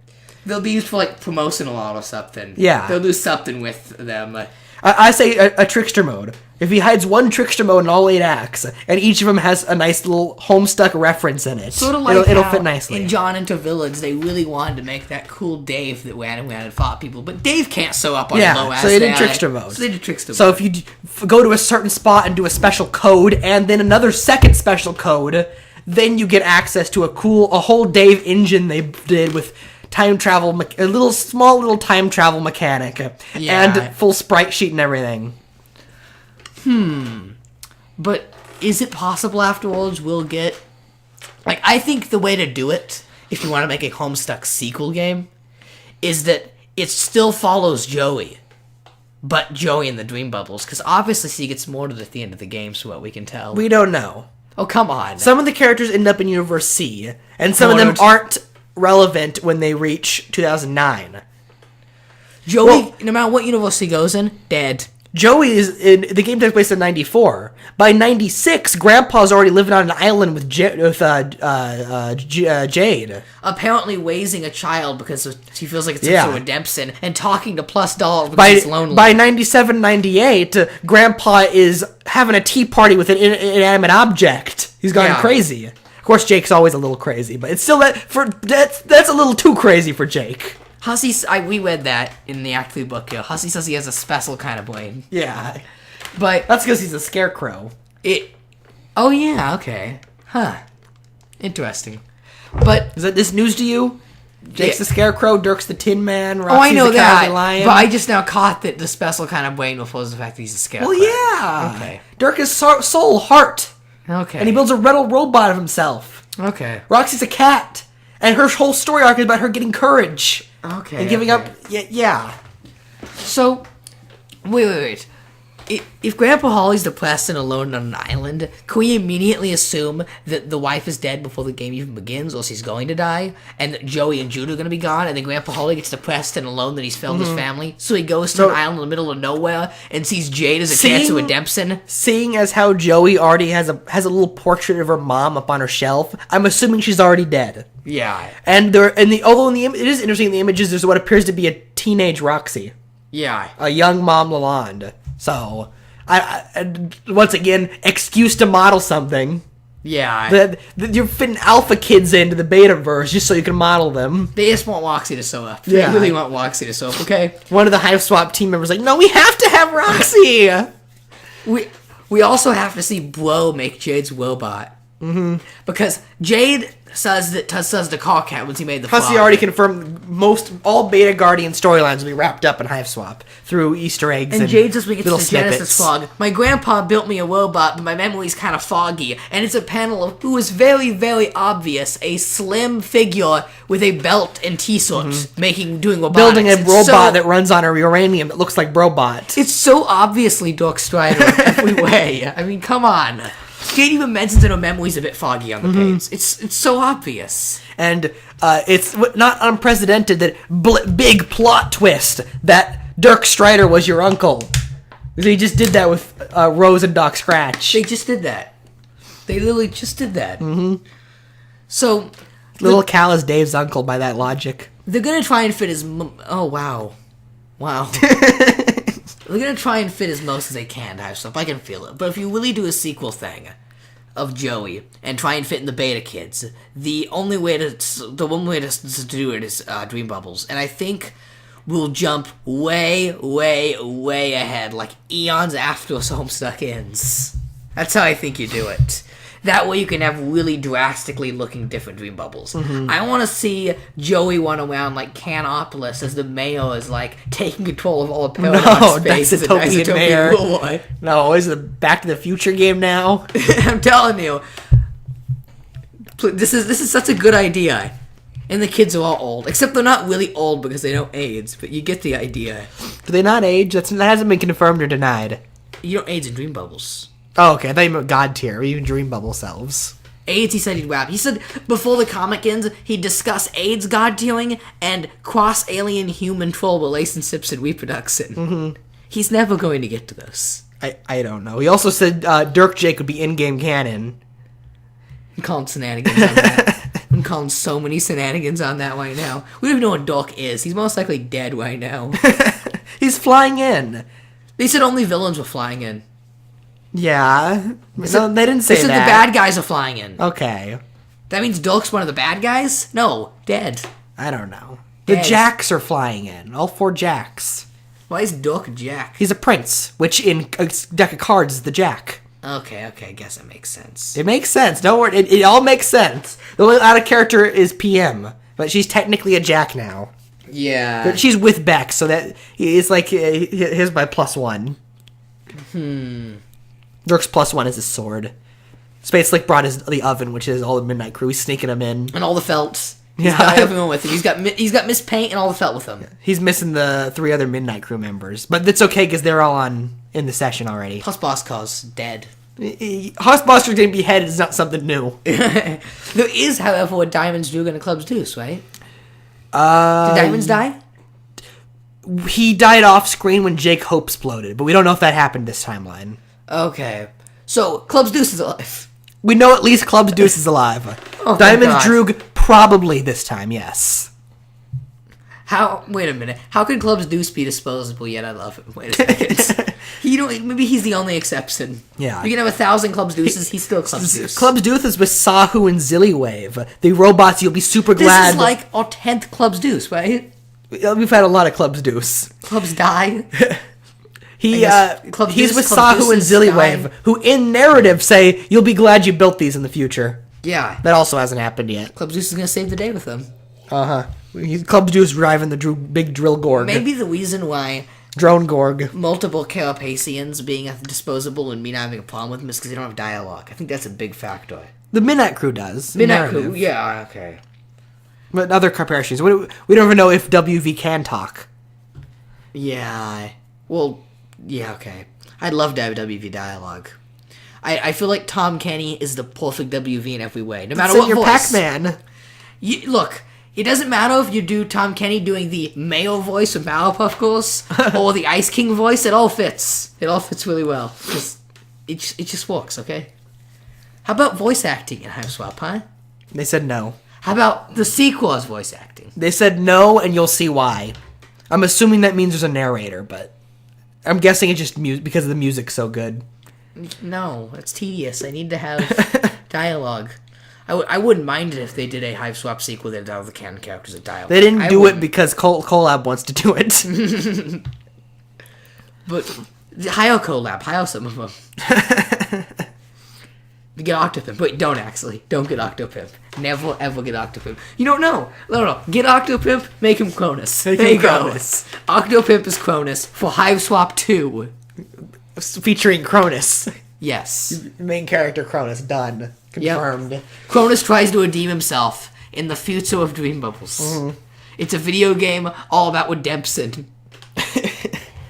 C: They'll be used for, like, promotional art or something.
F: Yeah.
C: They'll do something with them.
F: I say a Trickster Mode. If he hides one Trickster Mode in all 8 acts, and each of them has a nice little Homestuck reference in it,
C: Sort of like
F: it'll
C: how
F: fit nicely.
C: in John Enter Village, they really wanted to make that cool Dave that ran and fought people, but Dave can't sew up on low ass.
F: So they did Trickster Mode.
C: So they did Trickster Mode.
F: So if you go to a certain spot and do a special code, and then another second special code, then you get access to a whole Dave engine they did with time travel, a small little time travel mechanic, and full sprite sheet and everything.
C: But is it possible afterwards we'll get... Like, I think the way to do it, if you want to make a Homestuck sequel game, is that it still follows Joey, but Joey in the Dream Bubbles, because obviously he gets murdered at the end of the game, so what we can tell.
F: We don't know.
C: Oh, come on.
F: Some of the characters end up in Universe C, and some of them aren't relevant when they reach 2009.
C: Joey, no matter what universe he goes in, dead.
F: Joey is in the game takes place in 94. By 96, Grandpa's already living on an island with Jade.
C: Apparently raising a child because he feels like it's some sort of redemption, and talking to $+ because he's lonely.
F: By 97, 98, Grandpa is having a tea party with an inanimate object. He's gone crazy. Of course, Jake's always a little crazy, but it's still that's a little too crazy for Jake.
C: Hussey, we read that in the Act 3 book. Hussey says he has a special kind of brain.
F: Yeah.
C: But
F: that's because he's a scarecrow.
C: Oh, yeah, okay. Huh. Interesting. But...
F: Is that this news to you? Jake's the scarecrow, Dirk's the Tin Man, Roxy's
C: I know
F: the Cowardly Lion.
C: But I just now caught that the special kind of brain refers to the fact that he's a scarecrow.
F: Well, yeah.
C: Okay.
F: Dirk is soul, heart.
C: Okay.
F: And he builds a metal robot of himself.
C: Okay.
F: Roxy's a cat. And her whole story arc is about her getting courage.
C: Okay.
F: And giving up. Yeah.
C: So, wait. If Grandpa Holly's depressed and alone on an island, can we immediately assume that the wife is dead before the game even begins, or she's going to die, and that Joey and Jude are going to be gone, and then Grandpa Holly gets depressed and alone that he's failed his family, so he goes to an island in the middle of nowhere and sees Jade as a chance of redemption? Seeing
F: as how Joey already has a little portrait of her mom up on her shelf, I'm assuming she's already dead.
C: Yeah.
F: And it is interesting in the images, there's what appears to be a teenage Roxy.
C: Yeah.
F: A young Mom Lalonde. So, I once again, excuse to model something.
C: Yeah.
F: You're fitting alpha kids into the betaverse just so you can model them.
C: They just want Roxy to sew up.
F: Yeah.
C: They really want Roxy to sew up, okay?
F: One of the Hiveswap team members like, no, we have to have Roxy!
C: We also have to see Bro make Jade's robot. Mm-hmm. Because Jade says the car cat once he made the
F: Plus, he already confirmed all Beta Guardian storylines will be wrapped up in Hiveswap through Easter eggs and
C: Jade just makes
F: little
C: the
F: snippets.
C: Genesis fog. My grandpa built me a robot, but my memory's kind of foggy, and it's a panel of who is very, very obvious, a slim figure with a belt and t-shirts doing robotics.
F: Building a robot that runs on a uranium that looks like Brobot.
C: It's so obviously Dork Strider in every way. I mean, come on. Jade even mentions that her memory's a bit foggy on the page. It's so obvious.
F: And it's not unprecedented that big plot twist that Dirk Strider was your uncle. They just did that with Rose and Doc Scratch.
C: They just did that. They literally just did that. Mm-hmm. So...
F: Little Cal is Dave's uncle by that logic.
C: They're going to try and fit oh, wow. Wow. They're going to try and fit as most as they can to have stuff. I can feel it. But if you really do a sequel thing of Joey and try and fit in the beta kids, the one way to do it is Dream Bubbles. And I think we'll jump way, way, way ahead, like eons after Homestuck ends. That's how I think you do it. That way you can have really drastically looking different Dream Bubbles. Mm-hmm. I want to see Joey run around like Canopolis as the mayor is like taking control of all the Paradox spaces.
F: No, that's a mayor. No, is it a Back to the Future game now?
C: I'm telling you. This is such a good idea. And the kids are all old. Except they're not really old because they know AIDS, but you get the idea.
F: Do they not age? That hasn't been confirmed or denied.
C: You know AIDS in dream bubbles.
F: Oh, okay. I thought you meant God tier, or even dream bubble selves.
C: AIDS, he said he'd rap. He said before the comic ends, he'd discuss AIDS god tiering and cross-alien human troll relationships and reproduction. Mm-hmm. He's never going to get to those.
F: I don't know. He also said Dirk Jake would be in-game canon.
C: I'm calling shenanigans on that. I'm calling so many shenanigans on that right now. We don't even know what Dirk is. He's most likely dead right now.
F: He's flying in.
C: They said only villains were flying in.
F: Yeah. No, they didn't say
C: They said
F: that.
C: the bad guys are flying in.
F: Okay.
C: That means Dirk's one of the bad guys? No, dead.
F: I don't know. The
C: Yes.
F: Jacks are flying in. All 4 Jacks.
C: Why is Dirk Jack?
F: He's a prince, which in a deck of cards is the Jack.
C: Okay, I guess it makes sense.
F: It makes sense. Don't worry. It all makes sense. The only out of character is PM, but she's technically a Jack now.
C: Yeah.
F: But she's with Beck, so that it's like here's my +1. Dirk's +1 is his sword. Space Slick brought his the oven, which is all the Midnight Crew. He's sneaking them in.
C: And all the felts. He's
F: Yeah.
C: got everyone with him. He's got Miss Paint and all the felt with him.
F: He's missing the 3 other Midnight Crew members, but that's okay because they're all in the session already.
C: Plus Boss Cause dead.
F: Hossbuster getting beheaded is not something new.
C: There is, however, a Diamonds Duke and a Club's Deuce, right? Did Diamonds die?
F: He died off screen when Jake Hope exploded, but we don't know if that happened this timeline.
C: Okay. So, Club's Deuce is alive.
F: We know at least Club's Deuce is alive.
C: Oh,
F: Diamonds
C: God.
F: Droog probably this time, yes.
C: Wait a minute. How could Club's Deuce be disposable yet? I love it. Wait a second. Maybe he's the only exception.
F: Yeah.
C: You can have 1,000 Club's Deuces, he's still Club's Deuce.
F: Club's Deuce is with Sahu and Zillywave. The robots, you'll be super glad.
C: This is like our 10th Club's Deuce, right?
F: We've had a lot of Club's Deuce.
C: Clubs die.
F: He's
C: Club's
F: with
C: Deuce, Club's
F: Sahu and
C: Deuce is
F: Zillywave,
C: dying.
F: who in narrative say, you'll be glad you built these in the future.
C: Yeah.
F: That also hasn't happened yet.
C: Club's Deuce is going to save the day with them.
F: Uh-huh. Club's Deuce driving the big drill Gorg.
C: Maybe the reason why
F: Drone Gorg.
C: multiple Carapacians being disposable and me not having a problem with them is because they don't have dialogue. I think that's a big factor.
F: The Midnight Crew does.
C: Midnight
F: narrative.
C: Crew, yeah, okay.
F: But other Carparians. We don't even know if WV can talk.
C: Yeah, well, yeah, okay. I'd love to have WV dialogue. I feel like Tom Kenny is the perfect WV in every way, no matter
F: Send
C: what
F: your
C: voice.
F: Pac-Man.
C: Look, it doesn't matter if you do Tom Kenny doing the Mayo voice of Powerpuff Girls or the Ice King voice. It all fits. It all fits really well. It just works, okay? How about voice acting in Hive Swap, huh?
F: They said no.
C: How about the sequel's voice acting?
F: They said no, and you'll see why. I'm assuming that means there's a narrator, but I'm guessing it's just because the music's so good.
C: No, it's tedious. I need to have dialogue. I wouldn't mind it if they did a Hive Swap sequel that had all the canon characters at dialogue.
F: They didn't
C: I
F: do it
C: wouldn't.
F: because Collab wants to do it.
C: But hire collab, hire some of them. Get Octopimp. Wait, don't actually. Don't get Octopimp. Never ever get Octopimp. You don't know. No. Get Octopimp, make him Cronus.
F: Make
C: There
F: him
C: you go.
F: Cronus.
C: Octopimp is Cronus for Hive Swap 2.
F: Featuring Cronus.
C: Yes.
F: Main character Cronus. Done. Confirmed.
C: Cronus tries to redeem himself in the future of Dream Bubbles.
F: Mm-hmm.
C: It's a video game all about redemption.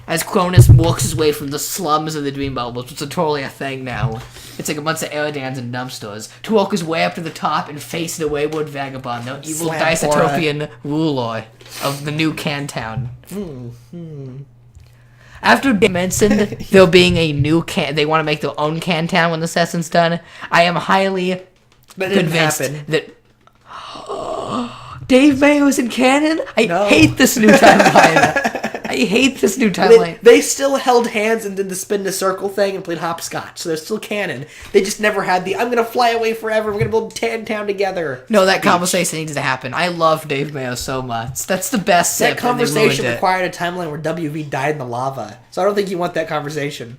C: As Cronus walks his way from the slums of the Dream Bubbles, which are totally a thing now. It's like a bunch of Aerodans and dumpsters. To walk his way up to the top and face the wayward vagabond, the evil
F: Slam
C: dystopian ruler of the new Cantown. After they mentioned there being a new they want to make their own Cantown when the session's done, I am highly
F: That didn't
C: convinced
F: happen.
C: that Dave Mayo's in canon? I
F: No.
C: hate this new timeline. I hate this new timeline.
F: They still held hands and did the spin the circle thing and played hopscotch, so they're still canon. They just never had the I'm gonna fly away forever, we're gonna build Town together.
C: No, that conversation needs to happen. I love Dave Mayo so much. That's the best
F: That
C: sip, and they
F: conversation
C: ruined it.
F: required a timeline where WV died in the lava. So I don't think you want that conversation.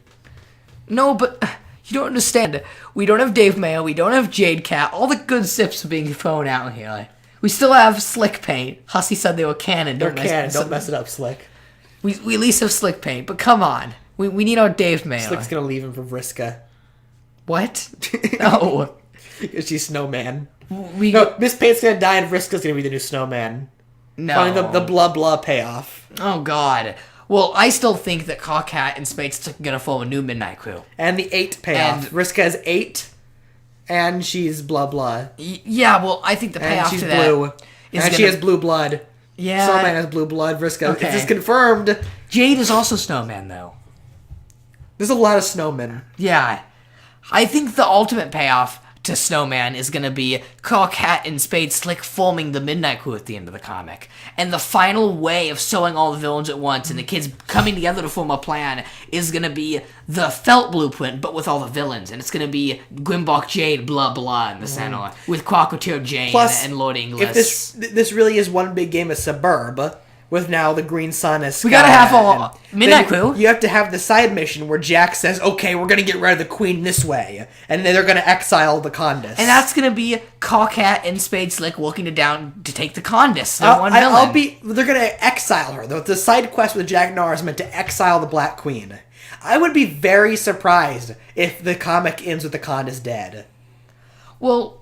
C: No, but you don't understand. We don't have Dave Mayo. We don't have Jade Cat. All the good sips are being thrown out here. We still have Slick Paint. Hussey said they were canon.
F: They're canon, don't mess it up, Slick.
C: We at least have Slick Paint, but come on. We need our Dave Mayo.
F: Slick's gonna leave him for Vriska.
C: What? No.
F: She's Snowman.
C: We
F: No, Miss Paint's gonna die and Vriska's gonna be the new Snowman.
C: no.
F: Finally, the blah blah payoff.
C: Oh God. Well, I still think that Cockhat and Spades are gonna form a new Midnight Crew.
F: And the 8 payoff.
C: And-
F: Vriska is 8, and she's blah blah.
C: Yeah, well, I think the
F: And
C: payoff
F: she's
C: to that
F: blue.
C: is
F: And she
C: gonna-
F: has blue blood.
C: Yeah.
F: Snowman has blue blood. Vriska.
C: Okay.
F: This is confirmed.
C: Jade is also Snowman, though.
F: There's a lot of snowmen.
C: Yeah. I think the ultimate payoff to Snowman is going to be Cockhat and Spade Slick forming the Midnight Crew at the end of the comic. And the final way of sewing all the villains at once and the kids coming together to form a plan is going to be the Felt Blueprint, but with all the villains. And it's going to be Grimbark Jade, blah, blah, in the center, with Crocodile Jane
F: Plus,
C: and Lord Inglis.
F: if this really is one big game of Suburb, with now the Green Sun as
C: We gotta have a Midnight
F: then
C: Crew.
F: You have to have the side mission where Jack says, "Okay, we're gonna get rid of the Queen this way," and then they're gonna exile the Condis.
C: And that's going to be Cockhat and Spade Slick working down to take the Condis. They're one villain.
F: They're gonna exile her. The side quest with Jack Nar is meant to exile the Black Queen. I would be very surprised if the comic ends with the Condis dead.
C: Well,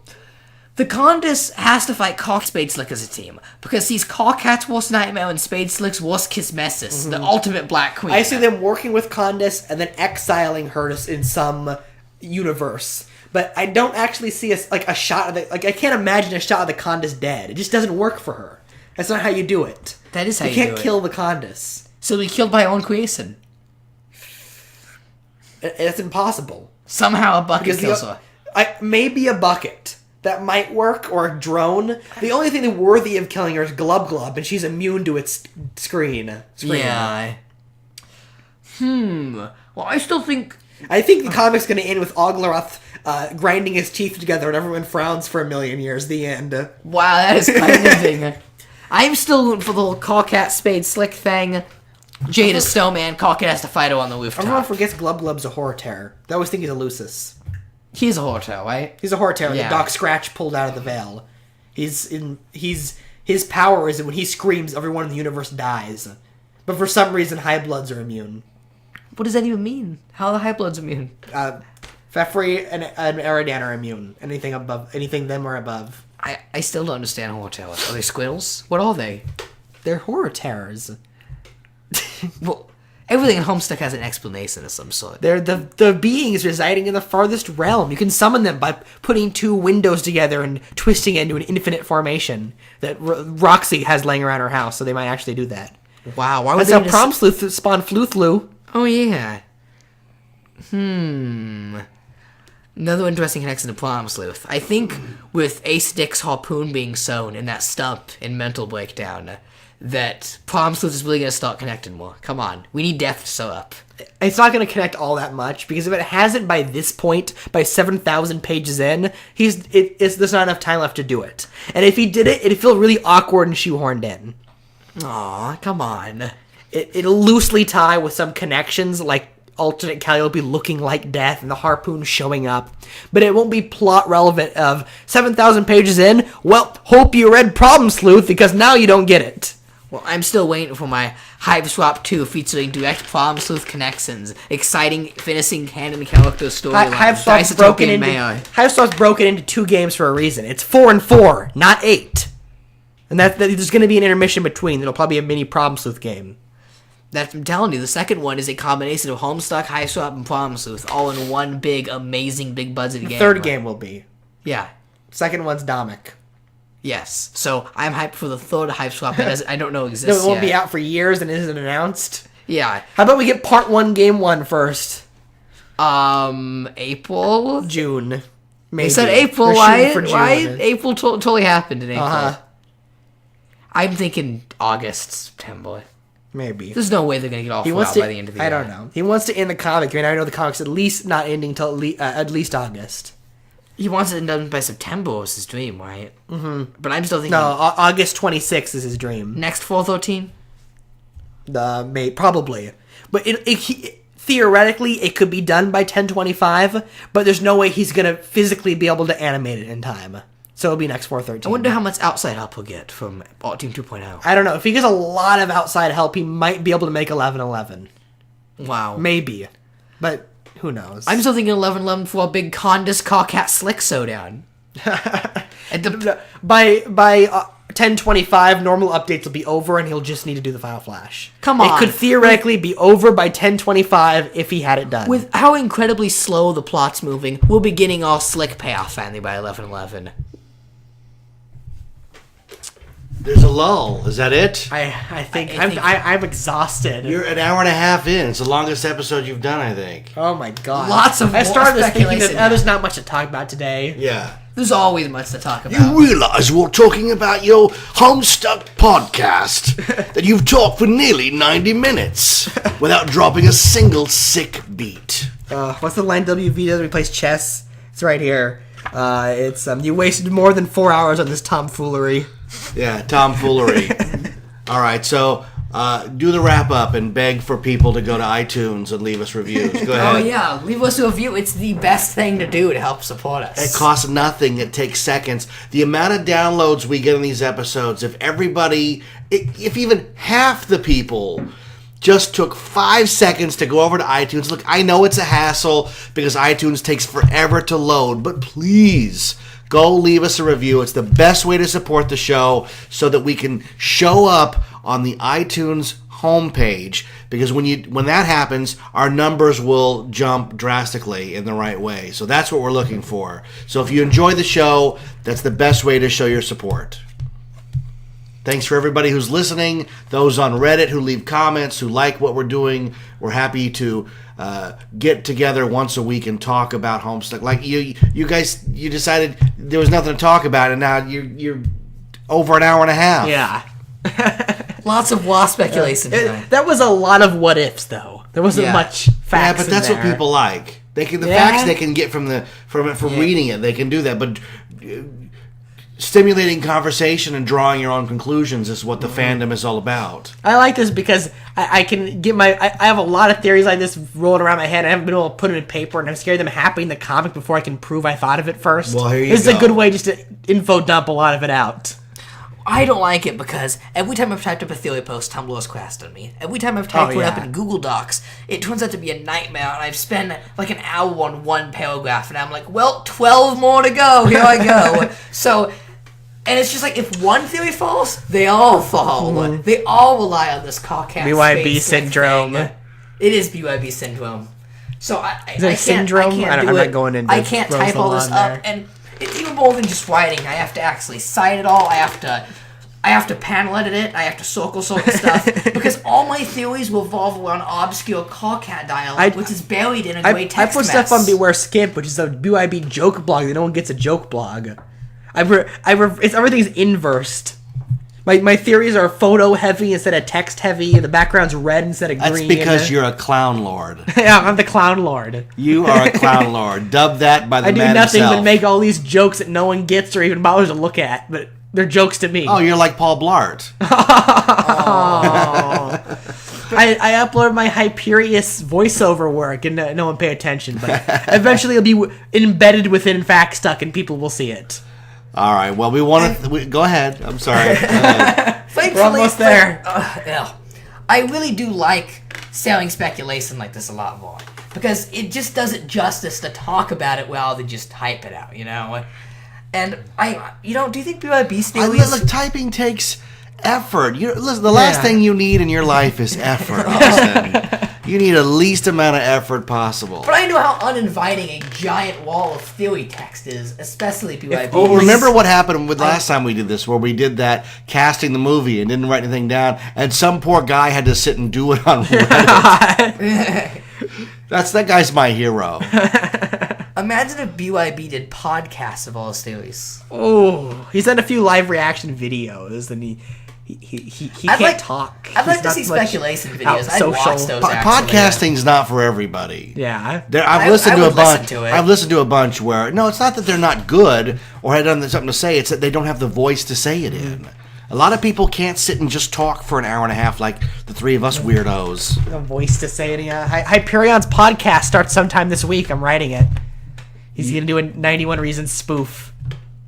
C: the Condis has to fight Spade Slick as a team because he's Cockhat's worst nightmare and Spade Slick's worst kismesis, the ultimate Black Queen.
F: I see them working with Condis and then exiling her in some universe. But I don't actually see a shot of the... Like, I can't imagine a shot of the Condis dead. It just doesn't work for her. That's not how you do it.
C: That is how you
F: can't
C: do it.
F: kill the Condis.
C: So we killed by our own creation.
F: It's impossible.
C: Somehow a bucket
F: Because
C: kills her.
F: maybe a bucket. That might work, or a drone. The only thing worthy of killing her is Glub Glub, and she's immune to its screen.
C: Yeah. Well, I still think...
F: I think the comic's going to end with Oglaroth grinding his teeth together and everyone frowns for 1,000,000 years. The end.
C: Wow, that is kind of thing. I'm still rooting for the whole Cockhat Spade Slick thing. Jade is Snowman. Cockhat has to fight her on the rooftop.
F: Everyone forgets Glub Glub's a horror terror. They always think he's a Lucis.
C: He's a hotel, right?
F: He's a horror terror.
C: Yeah.
F: The Doc Scratch pulled out of the veil. His power is that when he screams, everyone in the universe dies. But for some reason, High Bloods are immune.
C: What does that even mean? How are the High Bloods immune?
F: Fefri and Eridan are immune. Anything them or above.
C: I still don't understand hotels. Are they squirrels? What are they?
F: They're horror terrors.
C: Well, everything in Homestuck has an explanation of some sort.
F: They're the beings residing in the farthest realm. You can summon them by putting two windows together and twisting it into an infinite formation that Roxy has laying around her house, so they might actually do that.
C: Wow, why would
F: That's
C: they
F: how Prom Sleuth spawned Fluthlu.
C: Oh, yeah. Another interesting connection to Prom Sleuth. I think with Ace Dick's harpoon being sewn in that stump in Mental Breakdown, that Prom Sleuth is really going to start connecting more. Come on. We need Death to sew up.
F: It's not going to connect all that much, because if it hasn't by this point, by 7,000 pages in, there's not enough time left to do it. And if he did it, it'd feel really awkward and shoehorned in.
C: Aw, come on.
F: It'll loosely tie with some connections, like alternate Calliope looking like Death and the harpoon showing up. But it won't be plot relevant of 7,000 pages in, well, hope you read Problem Sleuth, because now you don't get it.
C: Well, I'm still waiting for my Hive Swap 2 featuring direct Problem Sleuth connections, exciting, finishing canon character storylines.
F: Hive Swap's broken into 2 games for a reason. It's 4 and 4, not 8. And there's going to be an intermission between. There'll probably be a mini Problem Sleuth game.
C: I'm telling you, the second one is a combination of Homestuck, Hive Swap, and Problem Sleuth, all in one big, amazing, big budget game.
F: The third game will be.
C: Yeah.
F: Second one's Domic.
C: Yes. So I'm hyped for the third Hive Swap that I don't know exists
F: No, it won't
C: yet.
F: be out for years and isn't announced.
C: Yeah.
F: How about we get part 1, game 1 first?
C: April?
F: June. Maybe.
C: They said April.
F: They're shooting
C: Why?
F: for June.
C: April totally happened in April.
F: Uh-huh.
C: I'm thinking August, September.
F: Maybe.
C: There's no way they're going to get all full out by the end of the year.
F: I don't know. He wants to end the comic. I mean, I know the comic's at least not ending till at least August.
C: He wants it done by September was his dream, right? Mm-hmm. But I'm still thinking...
F: No, August 26th is his dream.
C: Next 413?
F: Probably. But theoretically, it could be done by 10/25, but there's no way he's going to physically be able to animate it in time. So it'll be next 413.
C: I wonder how much outside help he'll get from Team 2.0.
F: I don't know. If he gets a lot of outside help, he might be able to make 11/11.
C: Wow.
F: Maybe. But Who knows?
C: I'm still thinking 11-11 for a big Condis Cawcat Slick Showdown. And
F: by 10:25, normal updates will be over, and he'll just need to do the final flash.
C: Come on.
F: It could theoretically be over by 10:25 if he had it done.
C: with how incredibly slow the plot's moving, we'll be getting all slick payoff finally by 11-11.
D: There's a lull. Is that it?
F: I think
C: I think-
F: I'm exhausted.
D: You're an hour and a half in. It's the longest episode you've done, I think.
F: Oh my god!
C: Lots of
F: I started
C: more
F: this thinking that
C: speculation.
F: there's not much to talk about today.
D: Yeah.
C: There's always much to talk about.
D: You realize we're talking about your Homestuck podcast that you've talked for nearly 90 minutes without dropping a single sick beat.
F: What's the line WV does replace chess? It's right here. It's you wasted more than 4 hours on this tomfoolery.
D: Yeah, tomfoolery. All right, so do the wrap up and beg for people to go to iTunes and leave us reviews. Go ahead.
C: Oh yeah, leave us a review. It's the best thing to do to help support us.
D: It costs nothing. It takes seconds. The amount of downloads we get on these episodes, if even half the people just took 5 seconds to go over to iTunes. Look, I know it's a hassle because iTunes takes forever to load, but please go leave us a review. It's the best way to support the show so that we can show up on the iTunes homepage, because when that happens, our numbers will jump drastically in the right way. So that's what we're looking for. So if you enjoy the show, that's the best way to show your support. Thanks for everybody who's listening, those on Reddit who leave comments, who like what we're doing. We're happy to get together once a week and talk about Homestuck. Like you guys, you decided there was nothing to talk about, and now you're over an hour and a half.
F: Yeah.
C: Lots of wild speculation. tonight.
F: That was a lot of what ifs, though. There wasn't
C: Yeah.
F: much facts.
D: Yeah, but that's
F: in
D: what
F: there.
D: people like. The
F: Yeah.
D: facts they can get from reading it. They can do that, but stimulating conversation and drawing your own conclusions is what the fandom is all about.
F: I like this because I can get I have a lot of theories like this rolling around my head. I haven't been able to put it in paper, and I'm scared them happening in the comic before I can prove I thought of it first.
D: Well, here you
F: This is
D: go.
F: a good way just to info dump a lot of it out.
C: I don't like it because every time I've typed up a theory post, Tumblr has crashed on me. Every time I've typed
F: Oh,
C: one up
F: yeah.
C: in Google Docs, it turns out to be a nightmare, and I've spent like an hour on one paragraph, and I'm like, well, 12 more to go. Here I go. So, and it's just like, if one theory falls, they all fall. They all rely on this Caucasian
F: BYB syndrome.
C: It is BYB syndrome. So I
F: Is it a
C: can't,
F: syndrome?
C: I can't
F: I'm
C: do
F: not
C: it.
F: going into
C: I can't type all this
F: Rosalind
C: up,
F: there.
C: and it's even more than just writing. I have to actually cite it all. I have to panel edit it. I have to circle sort stuff because all my theories will revolve around obscure Cawcat dialogue, which is buried in a great
F: I
C: text
F: put
C: mess.
F: stuff on Beware Skimp, which is a BYB joke blog that no one gets a joke blog. Everything's inversed. My theories are photo heavy instead of text heavy, and the background's red instead of
D: That's
F: green.
D: because you're a clown lord.
F: Yeah, I'm the clown lord.
D: You are a clown lord. Dubbed that by the
F: I do
D: man
F: nothing
D: himself.
F: but make all these jokes that no one gets or even bothers to look at, but they're jokes to me.
D: Oh, you're like Paul Blart.
F: I uploaded my Hyperius voiceover work and no one pay attention, but eventually it'll be embedded within Factstuck and people will see it.
D: All right. Well, we want to go ahead. I'm sorry. Go ahead.
C: Thankfully,
F: We're almost there.
C: Yeah. I really do like selling speculation like this a lot more because it just does it justice to talk about it rather than just hype it out, you know. And do you think BYB theories?
D: Look, typing takes effort. Listen, the last
F: Yeah.
D: thing you need in your life is effort. Austin. You need the least amount of effort possible.
C: But I know how uninviting a giant wall of theory text is, especially BYB.
D: Oh, remember what happened with last time we did this, where we did that casting the movie and didn't write anything down, and some poor guy had to sit and do it on Reddit. That guy's my hero.
C: Imagine if BYB did podcasts of all his theories.
F: Oh, he's done a few live reaction videos, and he can't talk.
C: I'd like
F: He's
C: to
F: not
C: see
F: much
C: speculation videos.
F: out
C: I'd watch
F: social.
C: those. actually.
D: Podcasting's not for everybody.
F: Yeah.
D: I've listened
C: I
D: to a
C: would listen
D: bunch.
C: to it.
D: I've listened to a bunch where it's not that they're not good or had done something to say. It's that they don't have the voice to say it in. A lot of people can't sit and just talk for an hour and a half like the three of us weirdos.
F: No voice to say it. Yeah. Hyperion's podcast starts sometime this week. I'm writing it. He's gonna do a 91 Reasons spoof.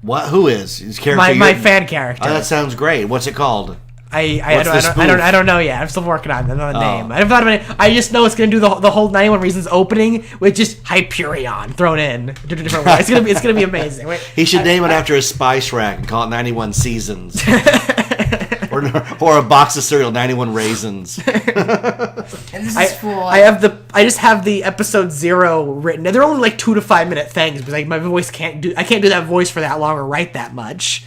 D: What? Who is his character?
F: My fan character.
D: Oh, that sounds great. What's it called?
E: I don't know yet. I'm still working on another name. I haven't thought of it. I just know it's gonna do the whole 91 Reasons opening with just Hyperion thrown in different ways. It's gonna be amazing. Wait,
D: He should name it after a spice rack and call it 91 Seasons. or a box of cereal, 91 Raisins.
C: And this is for.
E: I just have the episode 0 written. They're only like 2 to 5 minute things because my voice can't do that voice for that long or write that much.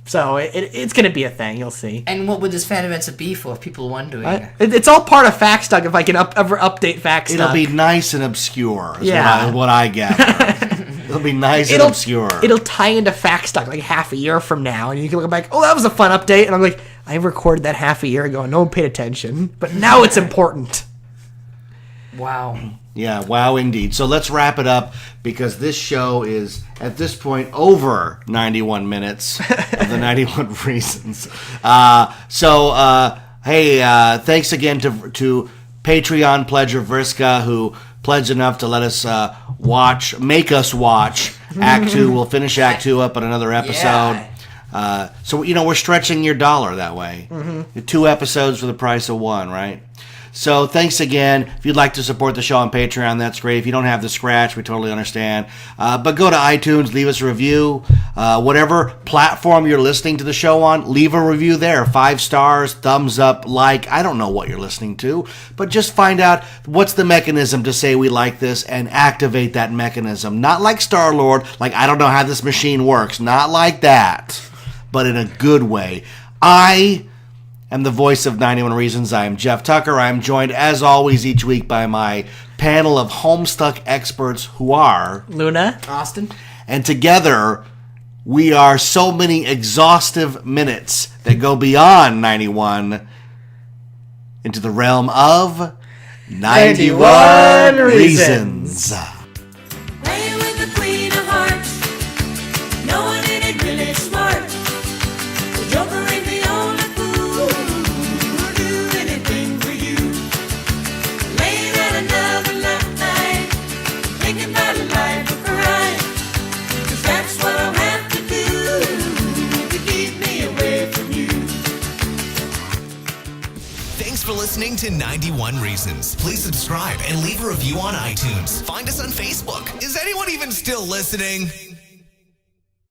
E: So it's gonna be a thing. You'll see.
C: And what would this fan events be for? If people are wondering.
E: It's all part of Factstuck. If I can ever update Factstuck,
D: It'll be nice and obscure. Is
E: Yeah.
D: what I gather. It'll be nice and obscure.
E: It'll tie into Factstuck like half a year from now, and you can look back. Oh, that was a fun update, and I'm like, I recorded that half a year ago, and no one paid attention, but now it's important.
C: Wow.
D: Yeah, wow, indeed. So let's wrap it up because this show is, at this point, over 91 minutes of the 91 Reasons. Hey, thanks again to Patreon pledger Vriska, who pledged enough to let us make us watch Act 2. We'll finish Act 2 up in another episode. So, we're stretching your dollar that way. 2 episodes for the price of 1, right? So thanks again. If you'd like to support the show on Patreon, that's great. If you don't have the scratch, we totally understand. But go to iTunes, leave us a review. Whatever platform you're listening to the show on, leave a review there. 5 stars, thumbs up, like. I don't know what you're listening to, but just find out what's the mechanism to say we like this and activate that mechanism. Not like Star-Lord, like I don't know how this machine works. Not like that, but in a good way. I am the voice of 91 Reasons. I am Jeff Tucker. I am joined, as always, each week by my panel of Homestuck experts who are
E: Luna,
C: Austin.
D: And together, we are so many exhaustive minutes that go beyond 91 into the realm of 91 Reasons.
B: Playing with the Queen of Hearts. No one in it really smart. The Joker ain't the only fool who'll do anything for you. Laying out another night, thinking about a life of crime. 'Cause that's what I'll have to do to keep me away from you.
A: Thanks for listening to 91 Reasons. Please subscribe and leave a review on iTunes. Find us on Facebook. Is anyone even still listening?